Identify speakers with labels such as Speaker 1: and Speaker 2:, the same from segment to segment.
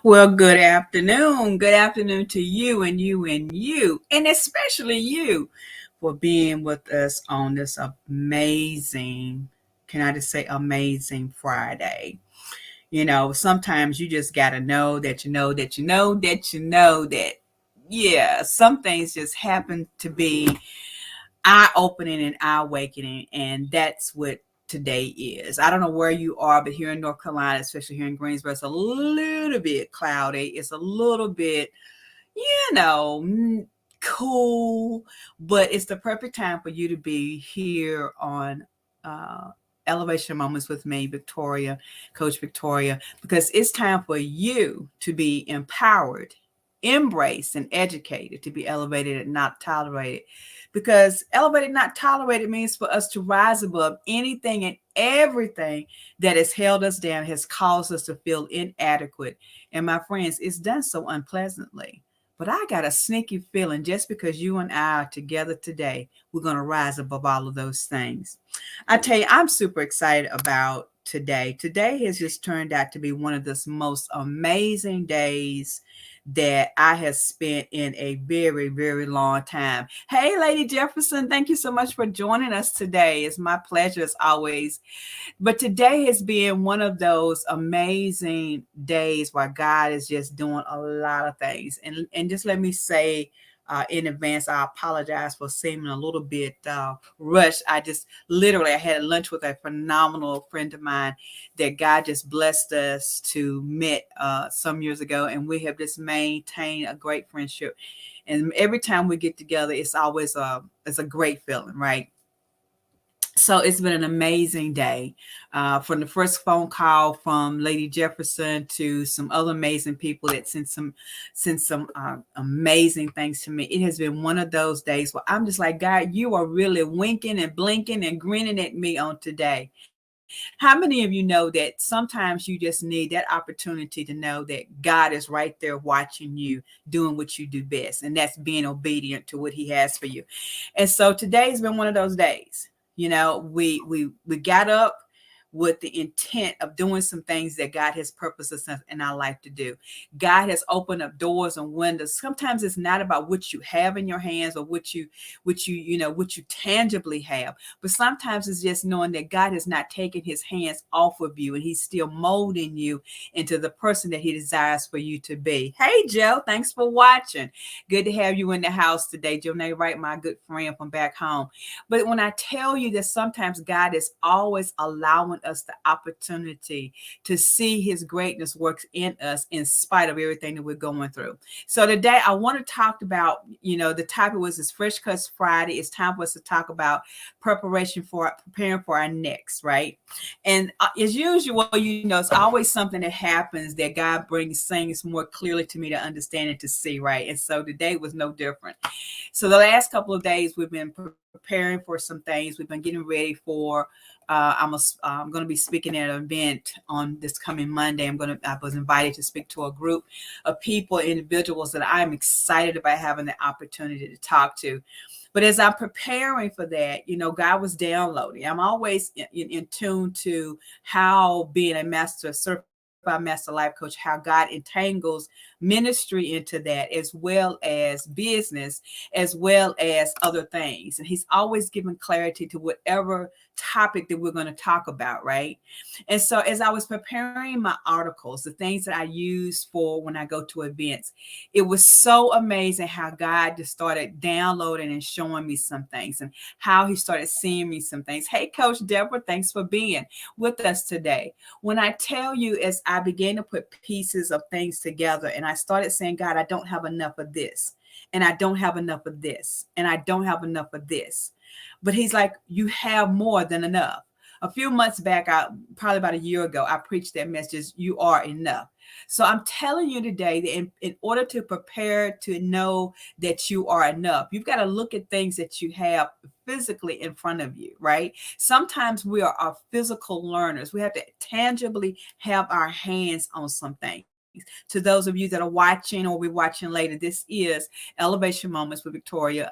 Speaker 1: Well, good afternoon. Good afternoon to you and you and you, and especially you for being with us on this amazing, can I just say amazing Friday? Sometimes you just got to know that you know that you know that you know that, yeah, some things just happen to be eye opening and eye awakening, and that's what today is. I don't know where you are, but here in North Carolina, especially here in Greensboro, it's a little bit cloudy. It's a little bit, you know, cool, but it's the perfect time for you to be here on uh, Elevation Moments with me, Victoria, Coach Victoria, because it's time for you to be empowered, embraced, and educated, to be elevated and not tolerated. Because elevated, not tolerated means for us to rise above anything and everything that has held us down, has caused us to feel inadequate. And my friends, it's done so unpleasantly. But I got a sneaky feeling just because you and I are together today, we're going to rise above all of those things. I tell you, I'm super excited about today. Today has just turned out to be one of the most amazing days that I have spent in a very, very long time. Hey, Lady Jefferson, thank you so much for joining us today. It's my pleasure as always. But today has been one of those amazing days where God is just doing a lot of things. And just let me say in advance, I apologize for seeming a little bit rushed. I had lunch with a phenomenal friend of mine that God just blessed us to meet some years ago. And we have just maintained a great friendship. And every time we get together, it's always it's a great feeling, right? So it's been an amazing day. From the first phone call from Lady Jefferson to some other amazing people that sent some amazing things to me. It has been one of those days where I'm just like, God, you are really winking and blinking and grinning at me on today. How many of you know that sometimes you just need that opportunity to know that God is right there watching you doing what you do best, and that's being obedient to what He has for you. And so today's been one of those days. We got up with the intent of doing some things that God has purposed us in our life to do. God has opened up doors and windows. Sometimes it's not about what you have in your hands or what you tangibly have, but sometimes it's just knowing that God has not taken His hands off of you and He's still molding you into the person that He desires for you to be. Hey, Joe, thanks for watching. Good to have you in the house today, Joe Nay Wright, my good friend from back home. But when I tell you that sometimes God is always allowing us the opportunity to see His greatness works in us in spite of everything that we're going through. So today I want to talk about, the topic was this Fresh Cuts Friday. It's time for us to talk about preparing for our next, right? And as usual, it's always something that happens that God brings things more clearly to me to understand and to see, right? And so today was no different. So the last couple of days we've been preparing for some things. We've been getting ready for. I'm going to be speaking at an event on this coming Monday. I was invited to speak to a group of people, individuals that I'm excited about having the opportunity to talk to. But as I'm preparing for that, God was downloading. I'm always in tune to how being a certified master life coach, how God entangles ministry into that, as well as business, as well as other things. And He's always giving clarity to whatever topic that we're going to talk about, right? And so as I was preparing my articles, the things that I use for when I go to events, it was so amazing how God just started downloading and showing me some things and how He started seeing me some things. Hey, Coach Deborah, thanks for being with us today. When I tell you, as I began to put pieces of things together and I started saying, God, I don't have enough of this, and I don't have enough of this, and I don't have enough of this. But He's like, you have more than enough. A few months back, probably about a year ago, I preached that message, you are enough. So I'm telling you today that in order to prepare to know that you are enough, you've got to look at things that you have physically in front of you, right? Sometimes we are our physical learners. We have to tangibly have our hands on something. To those of you that are watching or will be watching later, this is Elevation Moments with Victoria,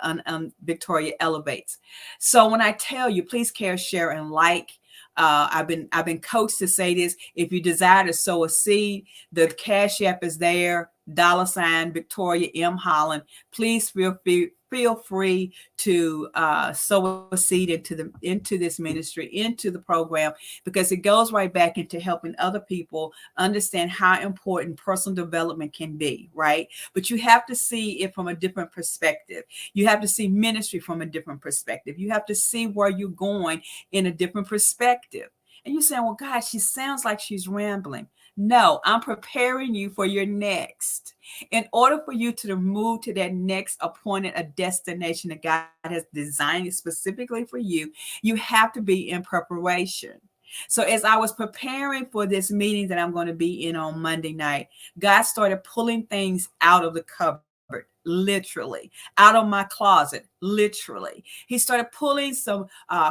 Speaker 1: Victoria Elevates. So when I tell you, please care, share, and like. I've been coached to say this: if you desire to sow a seed, the Cash App is there. $ Victoria M. Holland. Please feel free to sow a seed into this ministry, into the program, because it goes right back into helping other people understand how important personal development can be, right? But you have to see it from a different perspective. You have to see ministry from a different perspective. You have to see where you're going in a different perspective. And you're saying, well, God, she sounds like she's rambling. No, I'm preparing you for your next. In order for you to move to that next appointed a destination that God has designed specifically for you, you have to be in preparation. So as I was preparing for this meeting that I'm going to be in on Monday night, God started pulling things out of the cupboard, literally, out of my closet, literally. He started pulling some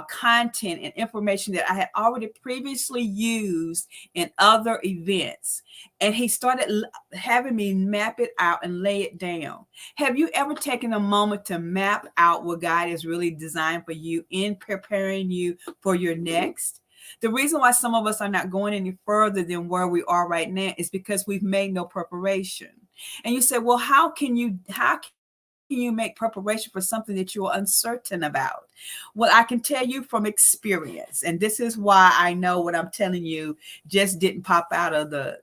Speaker 1: content and information that I had already previously used in other events. And he started having me map it out and lay it down. Have you ever taken a moment to map out what God has really designed for you in preparing you for your next? The reason why some of us are not going any further than where we are right now is because we've made no preparation. And you say, well, how can you make preparation for something that you're uncertain about? Well, I can tell you from experience, and this is why I know what I'm telling you just didn't pop out of the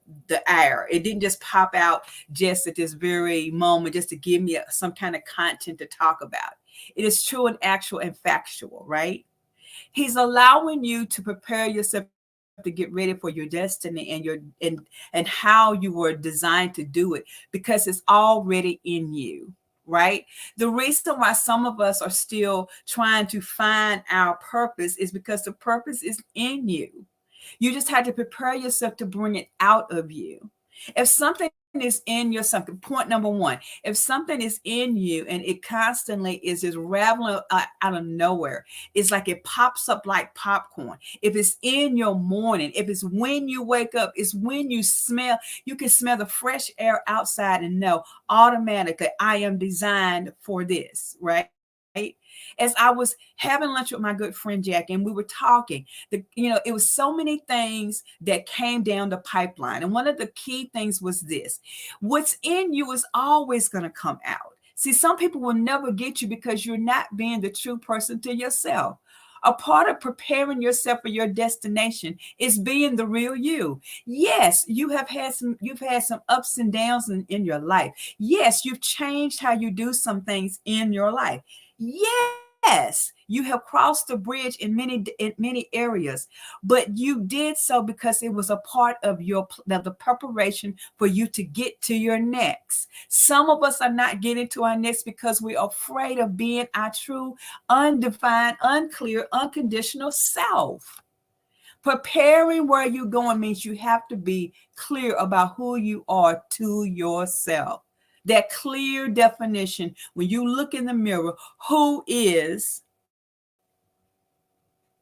Speaker 1: air. It didn't just pop out just at this very moment, just to give me some kind of content to talk about. It is true and actual and factual, right? He's allowing you to prepare yourself to get ready for your destiny and how you were designed to do it, because it's already in you, right? The reason why some of us are still trying to find our purpose is because the purpose is in you. You just had to prepare yourself to bring it out of you. If something is in your something, point number one, if something is in you and it constantly is just raveling out of nowhere, it's like it pops up like popcorn. If it's in your morning, if it's when you wake up, it's when you can smell the fresh air outside and know automatically I am designed for this, right? As I was having lunch with my good friend Jack, and we were talking, it was so many things that came down the pipeline. And one of the key things was this: what's in you is always going to come out. See, some people will never get you because you're not being the true person to yourself. A part of preparing yourself for your destination is being the real you. Yes, you've had some ups and downs in your life. Yes, you've changed how you do some things in your life. Yes, you have crossed the bridge in many areas, but you did so because it was a part of the preparation for you to get to your next. Some of us are not getting to our next because we're afraid of being our true, undefined, unclear, unconditional self. Preparing where you're going means you have to be clear about who you are to yourself. That clear definition, when you look in the mirror, who is,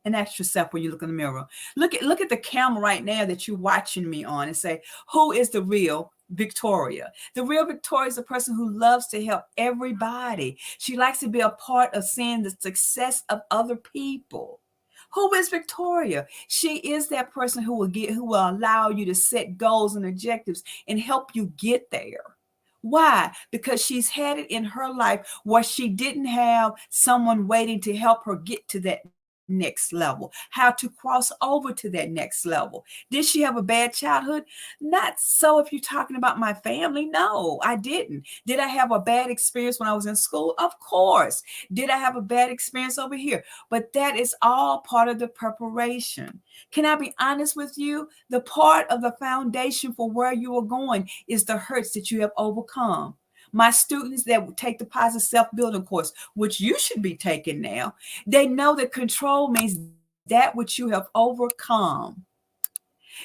Speaker 1: and ask yourself when you look in the mirror. Look at the camera right now that you're watching me on and say, who is the real Victoria? The real Victoria is a person who loves to help everybody. She likes to be a part of seeing the success of other people. Who is Victoria? She is that person who will allow you to set goals and objectives and help you get there. Why? Because she's had it in her life where she didn't have someone waiting to help her get to that next level, how to cross over to that next level. Did she have a bad childhood? Not so if you're talking about my family. No, I didn't. Did I have a bad experience when I was in school? Of course. Did I have a bad experience over here? But that is all part of the preparation. Can I be honest with you? The part of the foundation for where you are going is the hurts that you have overcome. My students that take the positive self-building course, which you should be taking now, they know that control means that which you have overcome.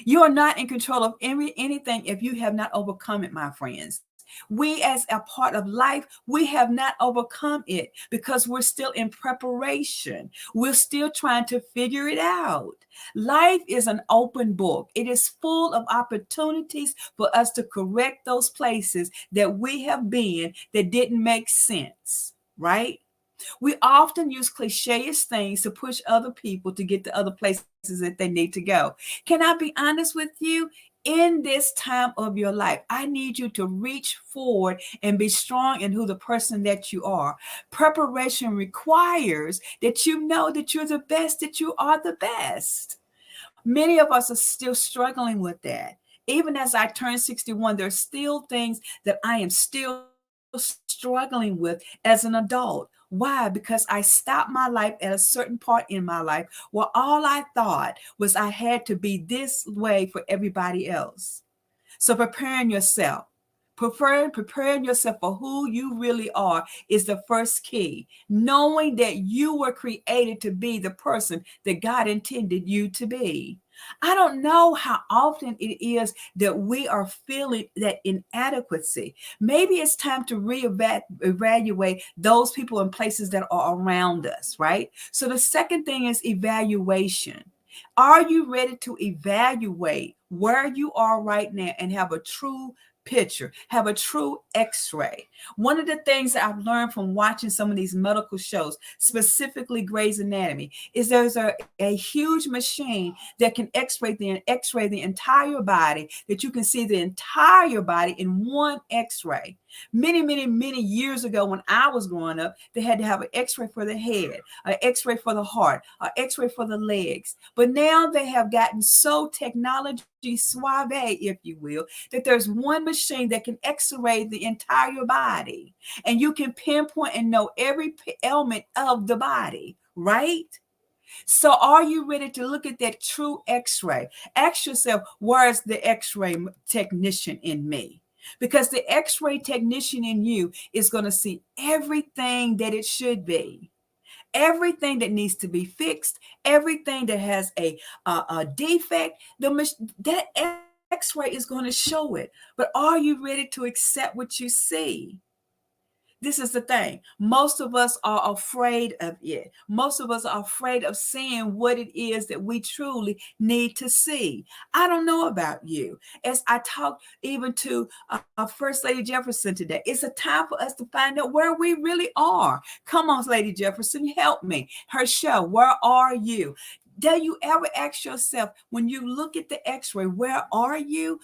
Speaker 1: You are not in control of anything if you have not overcome it, my friends. We, as a part of life, we have not overcome it because we're still in preparation. We're still trying to figure it out. Life is an open book. It is full of opportunities for us to correct those places that we have been that didn't make sense, right? We often use cliché things to push other people to get to other places that they need to go. Can I be honest with you? In this time of your life, I need you to reach forward and be strong in who the person that you are. Preparation requires that you know that you're the best, that you are the best. Many of us are still struggling with that. Even as I turn 61, there's still things that I am still struggling with as an adult. Why? Because I stopped my life at a certain part in my life where all I thought was I had to be this way for everybody else. So preparing yourself for who you really are is the first key. Knowing that you were created to be the person that God intended you to be. I don't know how often it is that we are feeling that inadequacy. Maybe it's time to reevaluate those people and places that are around us, right? So the second thing is evaluation. Are you ready to evaluate where you are right now and have a true picture, have a true x-ray? One of the things that I've learned from watching some of these medical shows, specifically Grey's Anatomy, is there's a huge machine that can x-ray the entire body, that you can see the entire body in one x-ray. Many years ago when I was growing up, they had to have an x-ray for the head, an x-ray for the heart, an x-ray for the legs. But now they have gotten so technology suave, if you will, that there's one machine that can x-ray the entire body, and you can pinpoint and know every element of the body, right? So are you ready to look at that true x-ray? Ask yourself, where's the x-ray technician in me? Because the x-ray technician in you is going to see everything that it should be, everything that needs to be fixed, everything that has a defect. That x-ray is going to show it. But are you ready to accept what you see? This is the thing. Most of us are afraid of it. Most of us are afraid of seeing what it is that we truly need to see. I don't know about you. As I talked even to First Lady Jefferson today, it's a time for us to find out where we really are. Come on, Lady Jefferson, help me. Her show, Where Are You? Do you ever ask yourself, when you look at the x-ray, where are you?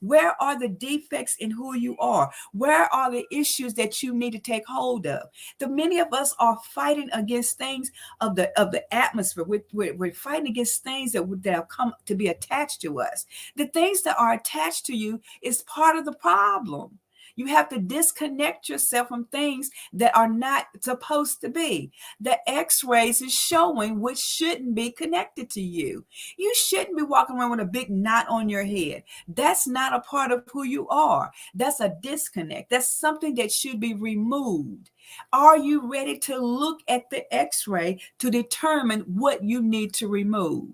Speaker 1: Where are the defects in who you are? Where are the issues that you need to take hold of? The many of us are fighting against things of the atmosphere. We're fighting against things that have come to be attached to us. The things that are attached to you is part of the problem. You have to disconnect yourself from things that are not supposed to be. The x-rays is showing which shouldn't be connected to you. You shouldn't be walking around with a big knot on your head. That's not a part of who you are. That's a disconnect. That's something that should be removed. Are you ready to look at the x-ray to determine what you need to remove?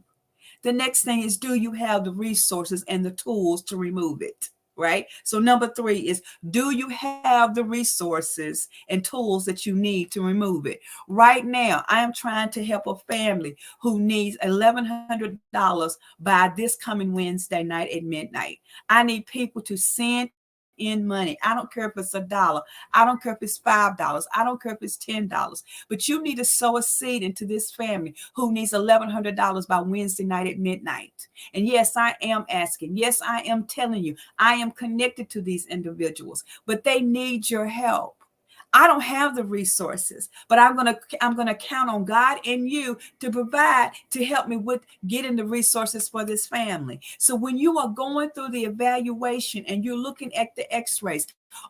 Speaker 1: The next thing is, do you have the resources and the tools to remove it? Right? So number 3 is, do you have the resources and tools that you need to remove it? Right now, I am trying to help a family who needs $1,100 by this coming Wednesday night at midnight. I need people to send in money. I don't care if it's $1. I don't care if it's $5. I don't care if it's $10. But you need to sow a seed into this family who needs $1,100 by Wednesday night at midnight. And yes, I am asking. Yes, I am telling you. I am connected to these individuals, but they need your help. I don't have the resources, but I'm gonna count on God and you to provide, to help me with getting the resources for this family. So when you are going through the evaluation and you're looking at the x-rays,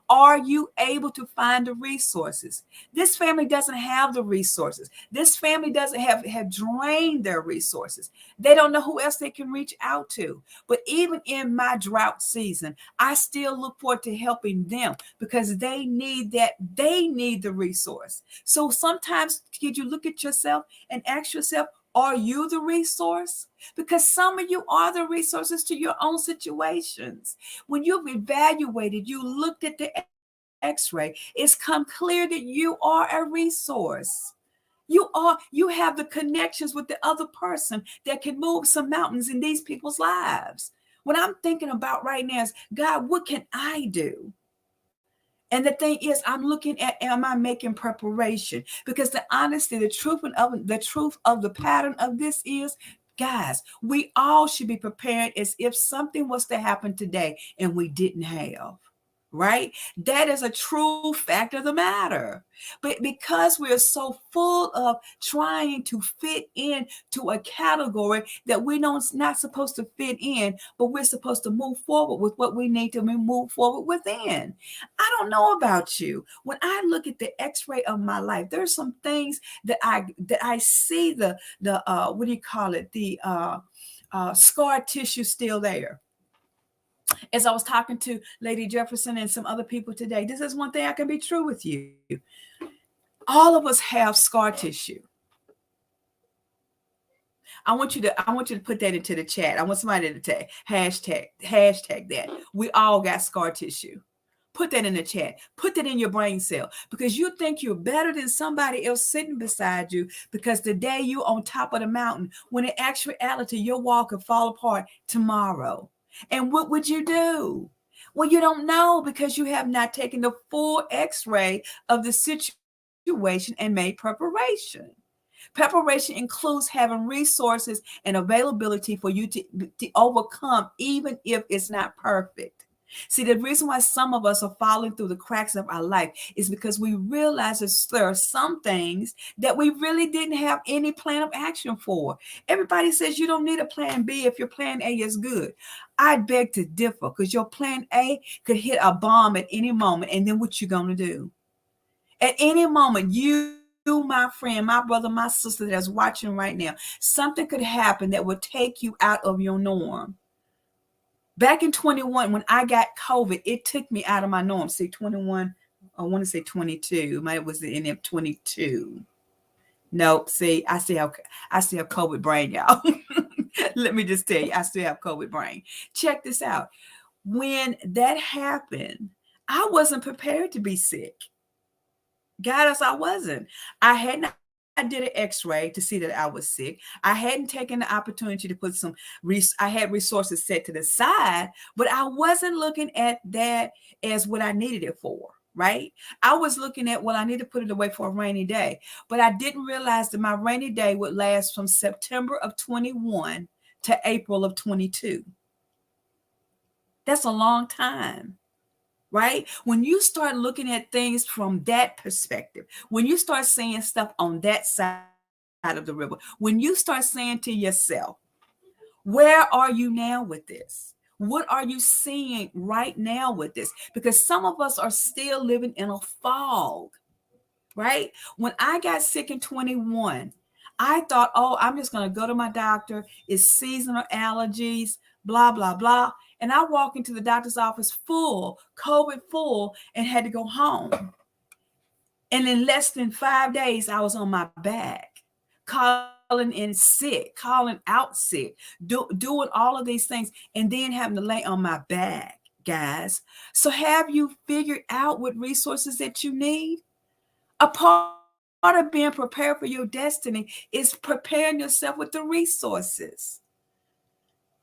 Speaker 1: are you able to find the resources? This family doesn't have the resources. This family doesn't have drained their resources. They don't know who else they can reach out to. But even in my drought season, I still look forward to helping them because they need the resource. So sometimes, could you look at yourself and ask yourself, are you the resource? Because some of you are the resources to your own situations. When you've evaluated, you looked at the x-ray, it's come clear that you are a resource. You have the connections with the other person that can move some mountains in these people's lives. What I'm thinking about right now is, God, what can I do? And the thing is, I'm looking at, am I making preparation? Because the honesty, the truth of the pattern of this is, guys, we all should be prepared as if something was to happen today and we didn't have. Right? That is a true fact of the matter. But because we're so full of trying to fit in to a category that we're not supposed to fit in, but we're supposed to move forward with what we need to move forward within. I don't know about you. When I look at the x-ray of my life, there's some things that I see the what do you call it? The scar tissue still there. As I was talking to Lady Jefferson and some other people today, this is one thing I can be true with you. All of us have scar tissue. I want you to put that into the chat. I want somebody to tag hashtag that. We all got scar tissue. Put that in the chat. Put that in your brain cell, because you think you're better than somebody else sitting beside you because today you're on top of the mountain, when in actuality your wall could fall apart tomorrow. And what would you do? Well, you don't know, because you have not taken the full x-ray of the situation and made preparation. Preparation includes having resources and availability for you to overcome, even if it's not perfect. See, the reason why some of us are falling through the cracks of our life is because we realize that there are some things that we really didn't have any plan of action for. Everybody says you don't need a plan B if your plan A is good. I beg to differ, because your plan A could hit a bomb at any moment, and then what you gonna do? At any moment, you, my friend, my brother, my sister that's watching right now, something could happen that would take you out of your norm. Back in 21, when I got COVID, it took me out of my norm. See, 21, I want to say 22. It was the end of 22. Nope. See, I still have COVID brain, y'all. Let me just tell you, I still have COVID brain. Check this out. When that happened, I wasn't prepared to be sick. God, I wasn't. I did an x-ray to see that I was sick. I hadn't taken the opportunity to put I had resources set to the side, but I wasn't looking at that as what I needed it for, right? I was looking at, well, I need to put it away for a rainy day, but I didn't realize that my rainy day would last from September of 21 to April of 22. That's a long time. Right? When you start looking at things from that perspective, when you start seeing stuff on that side of the river, when you start saying to yourself, where are you now with this? What are you seeing right now with this? Because some of us are still living in a fog, right? When I got sick in 21, I thought, oh, I'm just going to go to my doctor. It's seasonal allergies, blah, blah, blah. And I walked into the doctor's office full, COVID full, and had to go home. And in less than 5 days, I was on my back, calling in sick, calling out sick, doing all of these things, and then having to lay on my back, guys. So have you figured out what resources that you need? A part of being prepared for your destiny is preparing yourself with the resources.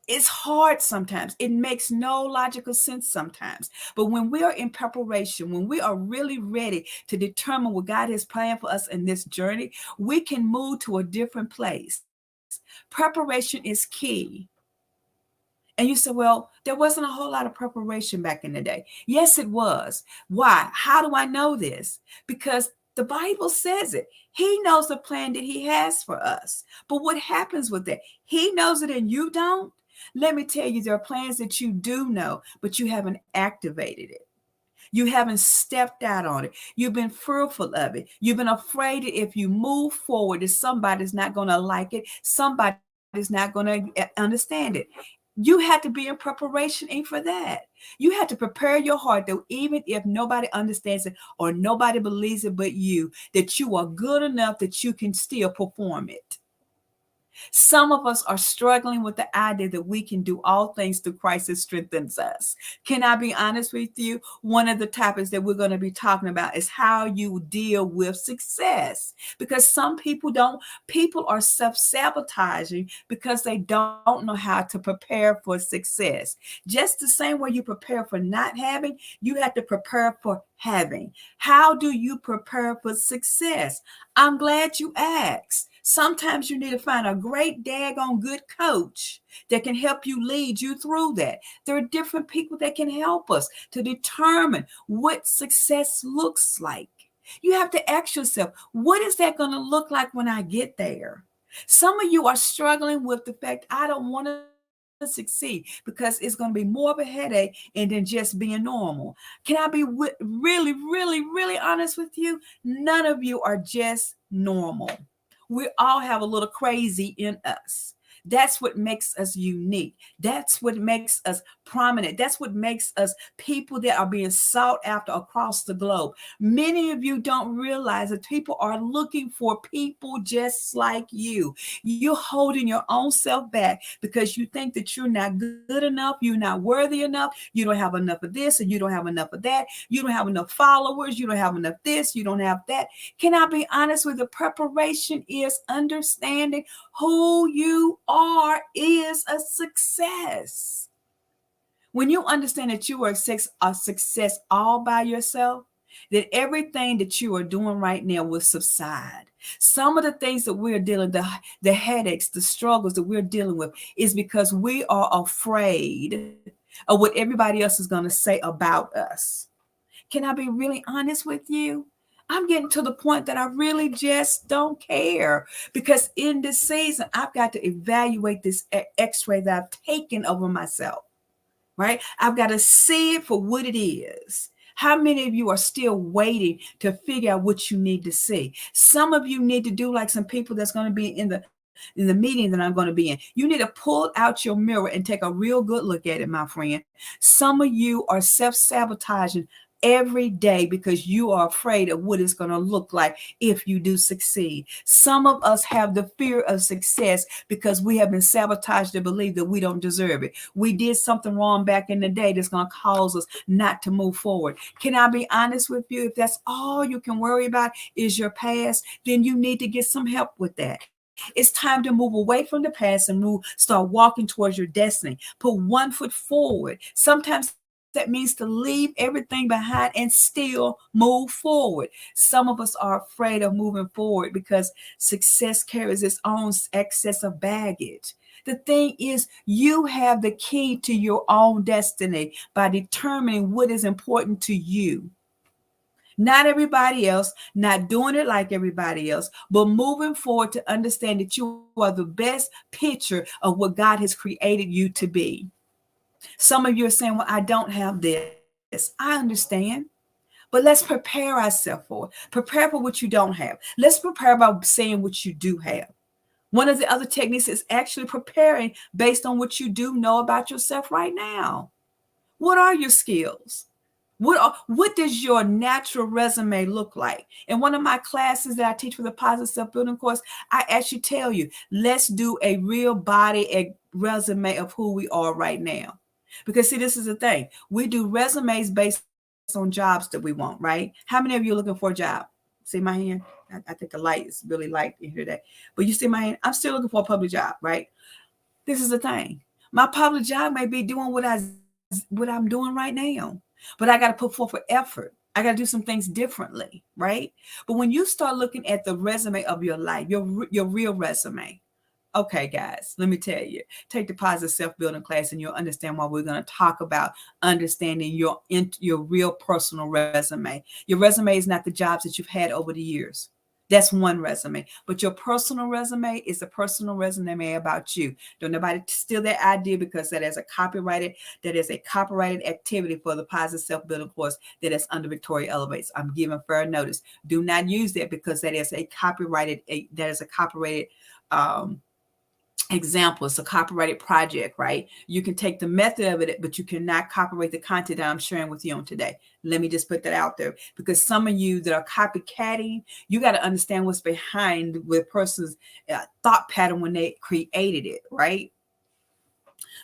Speaker 1: It's hard sometimes. It makes no logical sense sometimes. But when we are in preparation, when we are really ready to determine what God has planned for us in this journey, we can move to a different place. Preparation is key. And you say, well, there wasn't a whole lot of preparation back in the day. Yes, it was. Why? How do I know this? Because the Bible says it. He knows the plan that he has for us. But what happens with that? He knows it and you don't. Let me tell you, there are plans that you do know, but you haven't activated it. You haven't stepped out on it. You've been fearful of it. You've been afraid that if you move forward, that somebody's not going to like it. Somebody's not going to understand it. You had to be in preparation for that. You had to prepare your heart that even if nobody understands it or nobody believes it but you, that you are good enough that you can still perform it. Some of us are struggling with the idea that we can do all things through Christ that strengthens us. Can I be honest with you? One of the topics that we're going to be talking about is how you deal with success. Because some people are self-sabotaging because they don't know how to prepare for success. Just the same way you prepare for not having, you have to prepare for having. How do you prepare for success? I'm glad you asked. Sometimes you need to find a great daggone good coach that can help you lead you through that. There are different people that can help us to determine what success looks like. You have to ask yourself, what is that going to look like when I get there? Some of you are struggling with the fact, I don't want to succeed because it's going to be more of a headache and than just being normal. Can I be really, really, really honest with you? None of you are just normal. We all have a little crazy in us. That's what makes us unique. That's what makes us prominent. That's what makes us people that are being sought after across the globe. Many of you don't realize that people are looking for people just like you. You're holding your own self back because you think that you're not good enough, you're not worthy enough, you don't have enough of this, and you don't have enough of that, you don't have enough followers, you don't have enough this, you don't have that. Can I be honest with you? Preparation is understanding who you are is a success. When you understand that you are a success all by yourself, that everything that you are doing right now will subside. Some of the things that we're dealing, the headaches, the struggles that we're dealing with is because we are afraid of what everybody else is going to say about us. Can I be really honest with you? I'm getting to the point that I really just don't care because in this season, I've got to evaluate this x-ray that I've taken over myself, right? I've got to see it for what it is. How many of you are still waiting to figure out what you need to see? Some of you need to do like some people that's going to be in the meeting that I'm going to be in. You need to pull out your mirror and take a real good look at it, my friend. Some of you are self-sabotaging every day because you are afraid of what it's going to look like if you do succeed. Some of us have the fear of success because we have been sabotaged to believe that we don't deserve it. We did something wrong back in the day that's going to cause us not to move forward. Can I be honest with you? If that's all you can worry about is your past, then you need to get some help with that. It's time to move away from the past and start walking towards your destiny. Put one foot forward. Sometimes that means to leave everything behind and still move forward. Some of us are afraid of moving forward because success carries its own excess of baggage. The thing is, you have the key to your own destiny by determining what is important to you. Not everybody else, not doing it like everybody else, but moving forward to understand that you are the best picture of what God has created you to be. Some of you are saying, well, I don't have this. I understand. But let's prepare ourselves for it. Prepare for what you don't have. Let's prepare by saying what you do have. One of the other techniques is actually preparing based on what you do know about yourself right now. What are your skills? What does your natural resume look like? In one of my classes that I teach for the Positive Self-Building course, I actually tell you, let's do a real body resume of who we are right now. Because see, this is the thing. We do resumes based on jobs that we want, right? How many of you are looking for a job? See my hand? I think the light is really light in here today. But you see my hand? I'm still looking for a public job, right? This is the thing. My public job may be doing what I'm doing right now, but I got to put forth an effort. I got to do some things differently, right? But when you start looking at the resume of your life, your real resume, okay, guys, let me tell you, take the Positive Self-Building class and you'll understand why we're going to talk about understanding your real personal resume. Your resume is not the jobs that you've had over the years. That's one resume. But your personal resume is a personal resume about you. Don't nobody steal that idea because that is a copyrighted activity for the Positive Self-Building course that is under Victoria Elevates. I'm giving fair notice. Do not use that because that is a copyrighted example, it's a copyrighted project, right? You can take the method of it, but you cannot copyright the content that I'm sharing with you on today. Let me just put that out there, because some of you that are copycatting, you got to understand what's behind the person's thought pattern when they created it, right?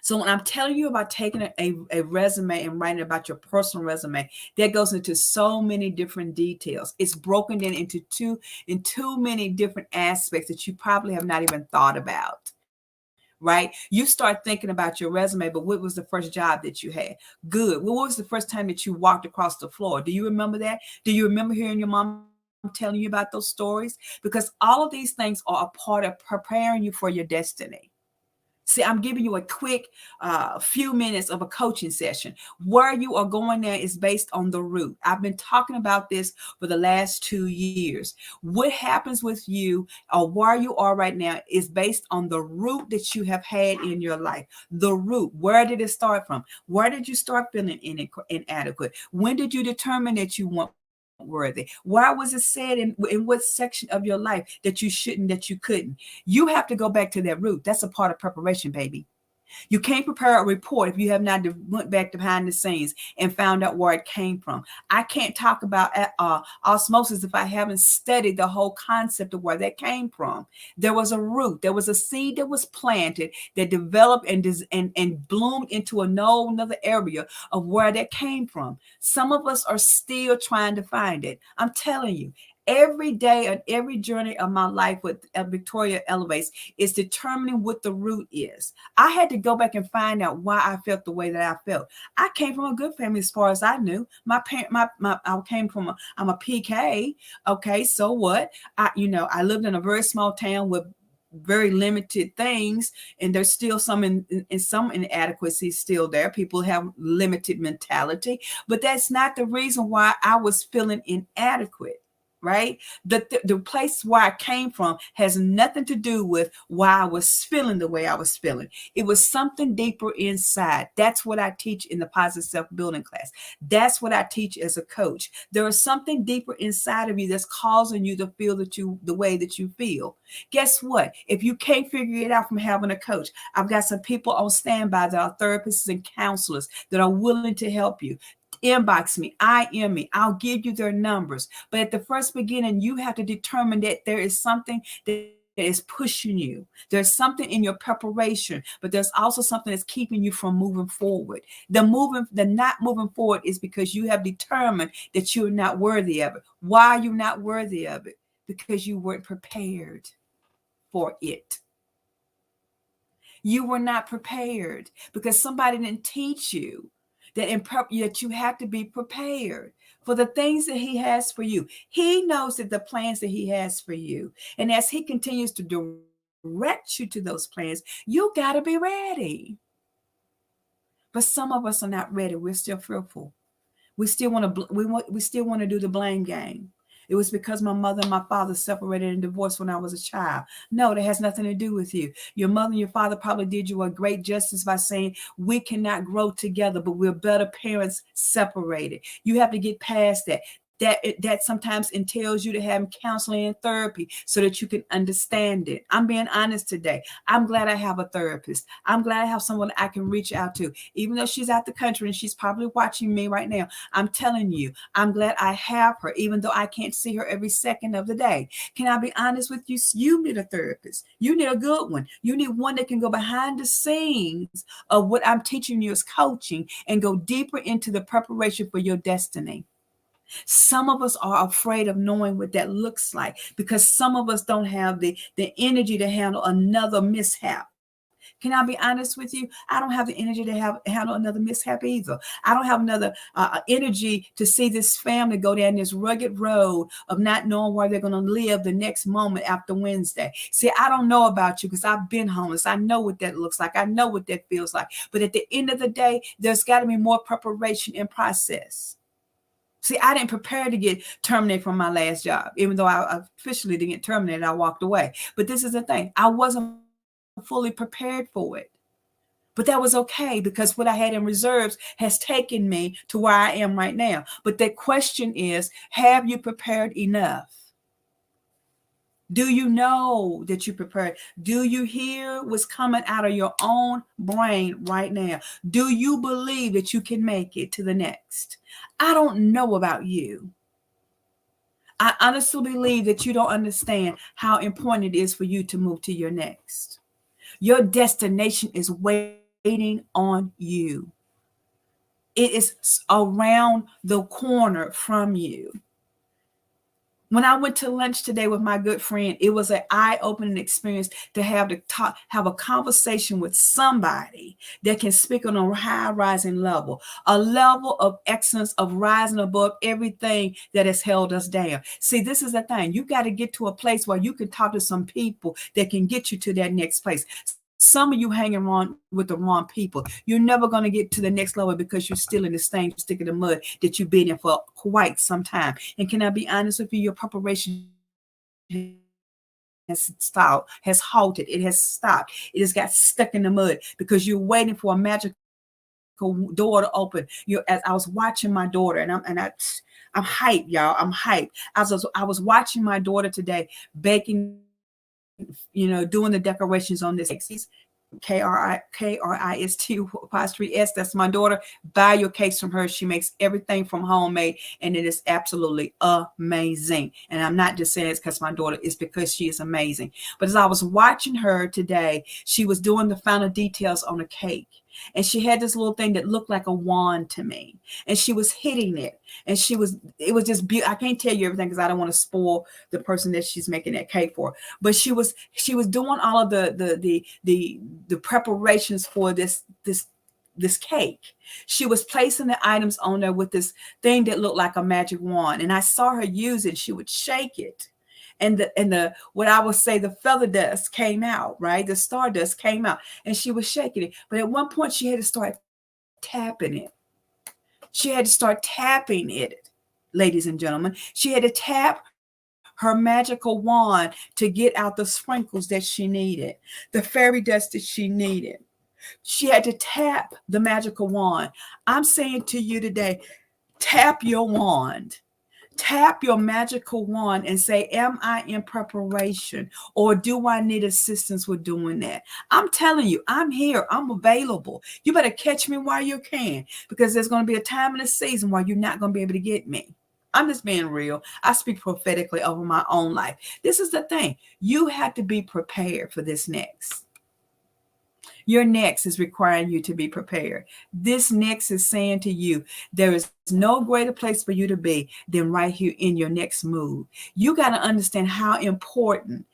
Speaker 1: So when I'm telling you about taking a resume and writing about your personal resume, that goes into so many different details. It's broken in into too many different aspects that you probably have not even thought about. Right? You start thinking about your resume, but what was the first job that you had? Good. What was the first time that you walked across the floor? Do you remember that? Do you remember hearing your mom telling you about those stories? Because all of these things are a part of preparing you for your destiny. See, I'm giving you a quick few minutes of a coaching session. Where you are going there is based on the root. I've been talking about this for the last 2 years. What happens with you or where you are right now is based on the root that you have had in your life. The root. Where did it start from? Where did you start feeling inadequate? When did you determine that you weren't worthy? Why was it said in what section of your life that you shouldn't, that you couldn't? You have to go back to that root. That's a part of preparation, baby. You can't prepare a report if you have not went back behind the scenes and found out where it came from. I can't talk about osmosis if I haven't studied the whole concept of where that came from. There was a root. There was a seed that was planted that developed and bloomed into another area of where that came from. Some of us are still trying to find it. I'm telling you, every day and every journey of my life with Victoria Elevates is determining what the root is. I had to go back and find out why I felt the way that I felt. I came from a good family as far as I knew. My parent, I came from I'm a PK. Okay, so what? I lived in a very small town with very limited things, and there's still some some inadequacies still there. People have limited mentality, but that's not the reason why I was feeling inadequate. Right? The place where I came from has nothing to do with why I was feeling the way I was feeling. It was something deeper inside. That's what I teach in the positive self-building class. That's what I teach as a coach. There is something deeper inside of you that's causing you to feel the way that you feel. Guess what? If you can't figure it out from having a coach, I've got some people on standby that are therapists and counselors that are willing to help you. Inbox me, IM me, I'll give you their numbers. But at the first beginning, you have to determine that there is something that is pushing you. There's something in your preparation, but there's also something that's keeping you from moving forward. The not moving forward is because you have determined that you're not worthy of it. Why are you not worthy of it? Because you weren't prepared for it. You were not prepared because somebody didn't teach you that you have to be prepared for the things that he has for you. He knows that the plans that he has for you. And as he continues to direct you to those plans, you got to be ready. But some of us are not ready. We're still fearful. We still want to do the blame game. It was because my mother and my father separated and divorced when I was a child. No, that has nothing to do with you. Your mother and your father probably did you a great justice by saying we cannot grow together, but we're better parents separated. You have to get past that. That sometimes entails you to have counseling and therapy so that you can understand it. I'm being honest today. I'm glad I have a therapist. I'm glad I have someone I can reach out to. Even though she's out the country and she's probably watching me right now, I'm telling you, I'm glad I have her, even though I can't see her every second of the day. Can I be honest with you? You need a therapist. You need a good one. You need one that can go behind the scenes of what I'm teaching you as coaching and go deeper into the preparation for your destiny. Some of us are afraid of knowing what that looks like because some of us don't have the energy to handle another mishap. Can I be honest with you? I don't have the energy to handle another mishap either. I don't have another energy to see this family go down this rugged road of not knowing where they're going to live the next moment after Wednesday. See, I don't know about you because I've been homeless. I know what that looks like. I know what that feels like. But at the end of the day, there's got to be more preparation and process. See, I didn't prepare to get terminated from my last job. Even though I officially didn't get terminated, I walked away. But this is the thing. I wasn't fully prepared for it. But that was okay because what I had in reserves has taken me to where I am right now. But the question is, have you prepared enough? Do you know that you prepared? Do you hear what's coming out of your own brain right now? Do you believe that you can make it to the next? I don't know about you. I honestly believe that you don't understand how important it is for you to move to your next. Your destination is waiting on you. It is around the corner from you. When I went to lunch today with my good friend, it was an eye-opening experience to have a conversation with somebody that can speak on a high rising level, a level of excellence of rising above everything that has held us down. See, this is the thing. You got to get to a place where you can talk to some people that can get you to that next place. Some of you hanging around with the wrong people. You're never going to get to the next level because you're still in the same stick in the mud that you've been in for quite some time. And can I be honest with you? Your preparation has stopped, has halted, it has stopped. It has got stuck in the mud because you're waiting for a magical door to open. As I was watching my daughter, and I'm hyped, y'all. I'm hyped. I was watching my daughter today baking, doing the decorations on this KRIST. That's my daughter. Buy your cakes from her. She makes everything from homemade, and it is absolutely amazing. And I'm not just saying it's because my daughter, it's because she is amazing. But as I was watching her today, she was doing the final details on a cake. And she had this little thing that looked like a wand to me. And she was hitting it. And it was just beautiful. I can't tell you everything because I don't want to spoil the person that she's making that cake for. But she was doing all of the preparations for this cake. She was placing the items on there with this thing that looked like a magic wand. And I saw her use it. She would shake it. And the what I would say, the feather dust came out, right? The stardust came out, and she was shaking it. But at one point, she had to start tapping it. She had to start tapping it, ladies and gentlemen. She had to tap her magical wand to get out the sprinkles that she needed, the fairy dust that she needed. She had to tap the magical wand. I'm saying to you today, tap your wand. Tap your magical wand and say, am I in preparation, or do I need assistance with doing that? I'm telling you, I'm here. I'm available. You better catch me while you can, because there's going to be a time in the season where you're not going to be able to get me. I'm just being real. I speak prophetically over my own life. This is the thing. You have to be prepared for this next. Your next is requiring you to be prepared. This next is saying to you, there is no greater place for you to be than right here in your next move. You got to understand how important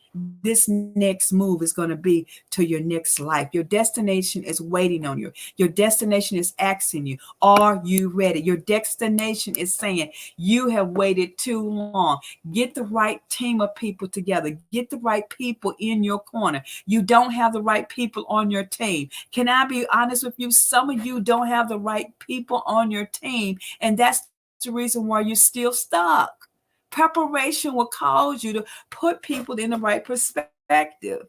Speaker 1: this next move is going to be to your next life. Your destination is waiting on you. Your destination is asking you, are you ready? Your destination is saying, you have waited too long. Get the right team of people together. Get the right people in your corner. You don't have the right people on your team. Can I be honest with you? Some of you don't have the right people on your team, and that's the reason why you're still stuck. Preparation will cause you to put people in the right perspective.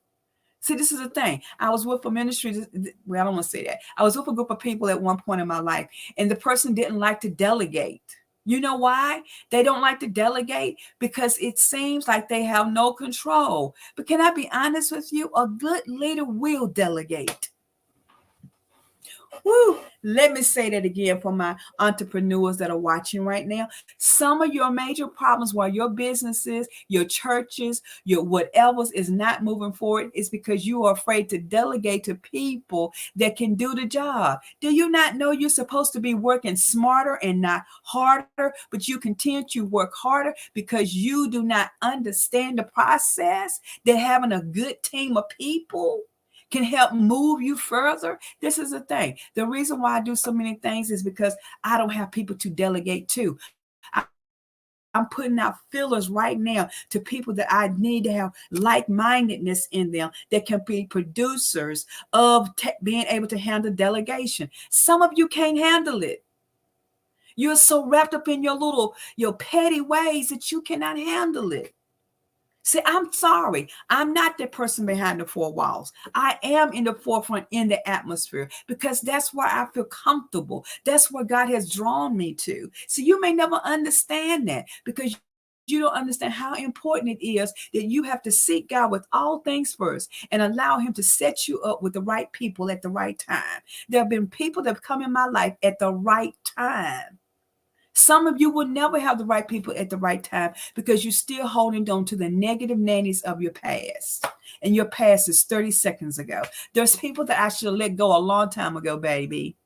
Speaker 1: See, this is the thing. I was with a ministry. Well, I don't want to say that. I was with a group of people at one point in my life, and the person didn't like to delegate. You know why? They don't like to delegate because it seems like they have no control. But can I be honest with you? A good leader will delegate. Woo. Let me say that again for my entrepreneurs that are watching right now. Some of your major problems while your businesses, your churches, your whatever is not moving forward is because you are afraid to delegate to people that can do the job. Do you not know you're supposed to be working smarter and not harder, but you continue to work harder because you do not understand the process that having a good team of people can help move you further? This is the thing. The reason why I do so many things is because I don't have people to delegate to. I'm putting out fillers right now to people that I need to have like-mindedness in them that can be producers of being able to handle delegation. Some of you can't handle it. You're so wrapped up in your petty ways that you cannot handle it. See, I'm sorry. I'm not the person behind the four walls. I am in the forefront in the atmosphere because that's where I feel comfortable. That's where God has drawn me to. So you may never understand that because you don't understand how important it is that you have to seek God with all things first and allow him to set you up with the right people at the right time. There have been people that have come in my life at the right time. Some of you will never have the right people at the right time because you're still holding on to the negative nannies of your past. And your past is 30 seconds ago. There's people that I should have let go a long time ago, baby.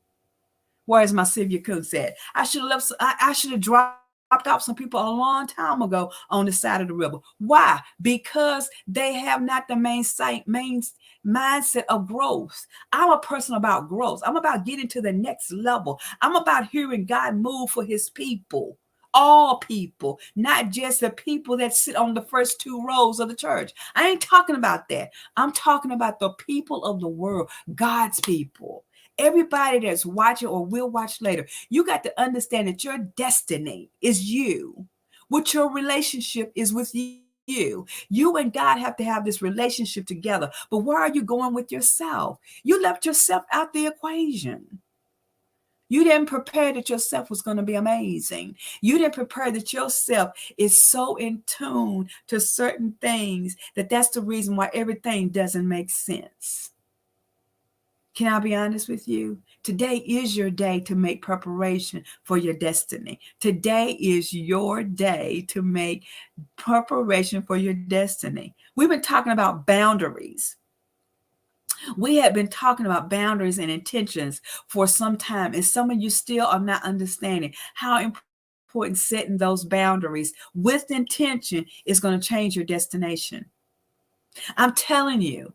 Speaker 1: Where's my Sylvia Cooks at? I should have left. I should have dropped off some people a long time ago on the side of the river. Why? Because they have not the main mindset of growth. I'm a person about growth. I'm about getting to the next level. I'm about hearing God move for his people. All people, not just the people that sit on the first two rows of the church. I ain't talking about that. I'm talking about the people of the world, God's people. Everybody that's watching or will watch later, you got to understand that your destiny is you. What your relationship is with you. You and God have to have this relationship together. But where are you going with yourself? You left yourself out the equation. You didn't prepare that yourself was going to be amazing. You didn't prepare that yourself is so in tune to certain things that that's the reason why everything doesn't make sense. Can I be honest with you? Today is your day to make preparation for your destiny. Today is your day to make preparation for your destiny. We've been talking about boundaries. We have been talking about boundaries and intentions for some time, and some of you still are not understanding how important setting those boundaries with intention is going to change your destination. I'm telling you.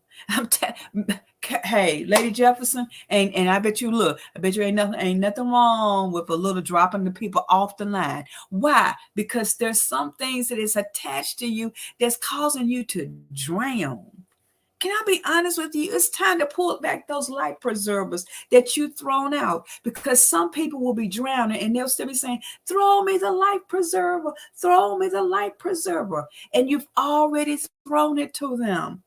Speaker 1: Hey, Lady Jefferson, and I bet you ain't nothing wrong with a little dropping the people off the line. Why? Because there's some things that is attached to you that's causing you to drown. Can I be honest with you? It's time to pull back those life preservers that you thrown out, because some people will be drowning and they'll still be saying, throw me the life preserver, throw me the life preserver. And you've already thrown it to them.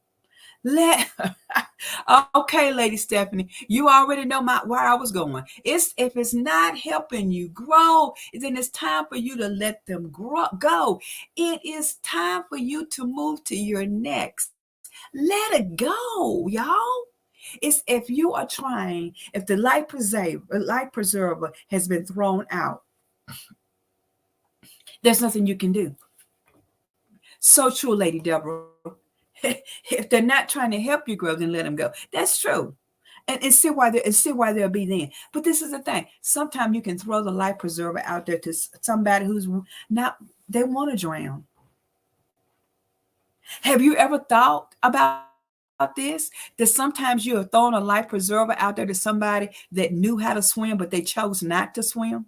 Speaker 1: Okay, Lady Stephanie, you already know where I was going. If it's not helping you grow, then it's time for you to let them go. It is time for you to move to your next. Let it go, y'all. It's if you are trying, if the life preserver has been thrown out, there's nothing you can do. So true, Lady Deborah. If they're not trying to help you grow, then let them go. That's true. And see why they'll be then. But this is the thing. Sometimes you can throw the life preserver out there to somebody who's not, they want to drown. Have you ever thought about this? That sometimes you have thrown a life preserver out there to somebody that knew how to swim, but they chose not to swim?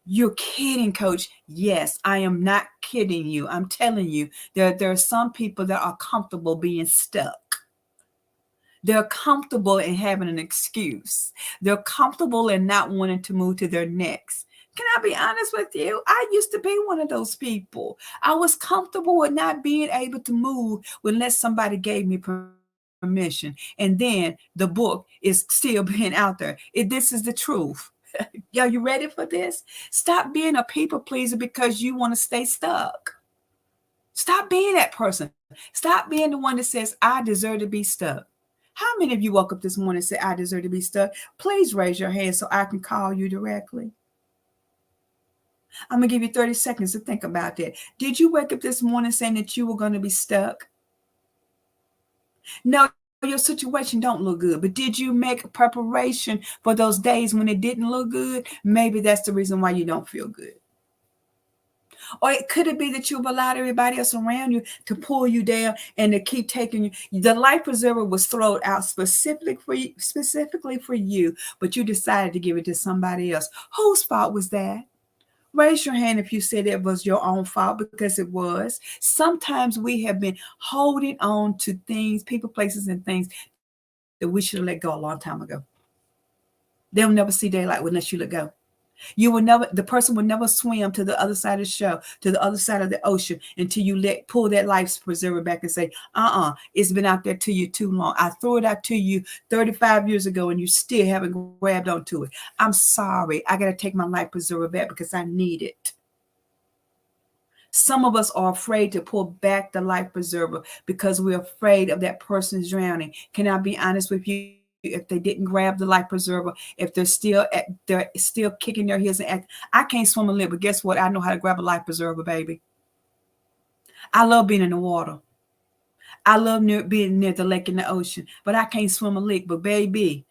Speaker 1: You're kidding, Coach. Yes, I am not kidding you. I'm telling you, there are some people that are comfortable being stuck. They're comfortable in having an excuse. They're comfortable in not wanting to move to their next. Can I be honest with you? I used to be one of those people. I was comfortable with not being able to move unless somebody gave me permission. And then the book is still being out there. This is the truth. Are you ready for this? Stop being a people pleaser because you want to stay stuck. Stop being that person. Stop being the one that says, I deserve to be stuck. How many of you woke up this morning and said, I deserve to be stuck? Please raise your hand so I can call you directly. I'm going to give you 30 seconds to think about that. Did you wake up this morning saying that you were going to be stuck? No, your situation don't look good, but did you make preparation for those days when it didn't look good? Maybe that's the reason why you don't feel good. Or could it be that you've allowed everybody else around you to pull you down and to keep taking you? The life preserver was thrown out specifically for you, but you decided to give it to somebody else. Whose fault was that? Raise your hand if you said it was your own fault, because it was. Sometimes we have been holding on to things, people, places, and things that we should have let go a long time ago. They'll never see daylight unless you let go. The person will never swim to the other side of the show, to the other side of the ocean, until you pull that life preserver back and say, it's been out there to you too long. I threw it out to you 35 years ago and you still haven't grabbed onto it. I'm sorry. I got to take my life preserver back because I need it. Some of us are afraid to pull back the life preserver because we're afraid of that person's drowning. Can I be honest with you? If they didn't grab the life preserver, if they're still kicking their heels and act, I can't swim and live, but guess what? I know how to grab a life preserver, baby. I love being in the water. I love being near the lake and the ocean, but I can't swim a lick. But baby,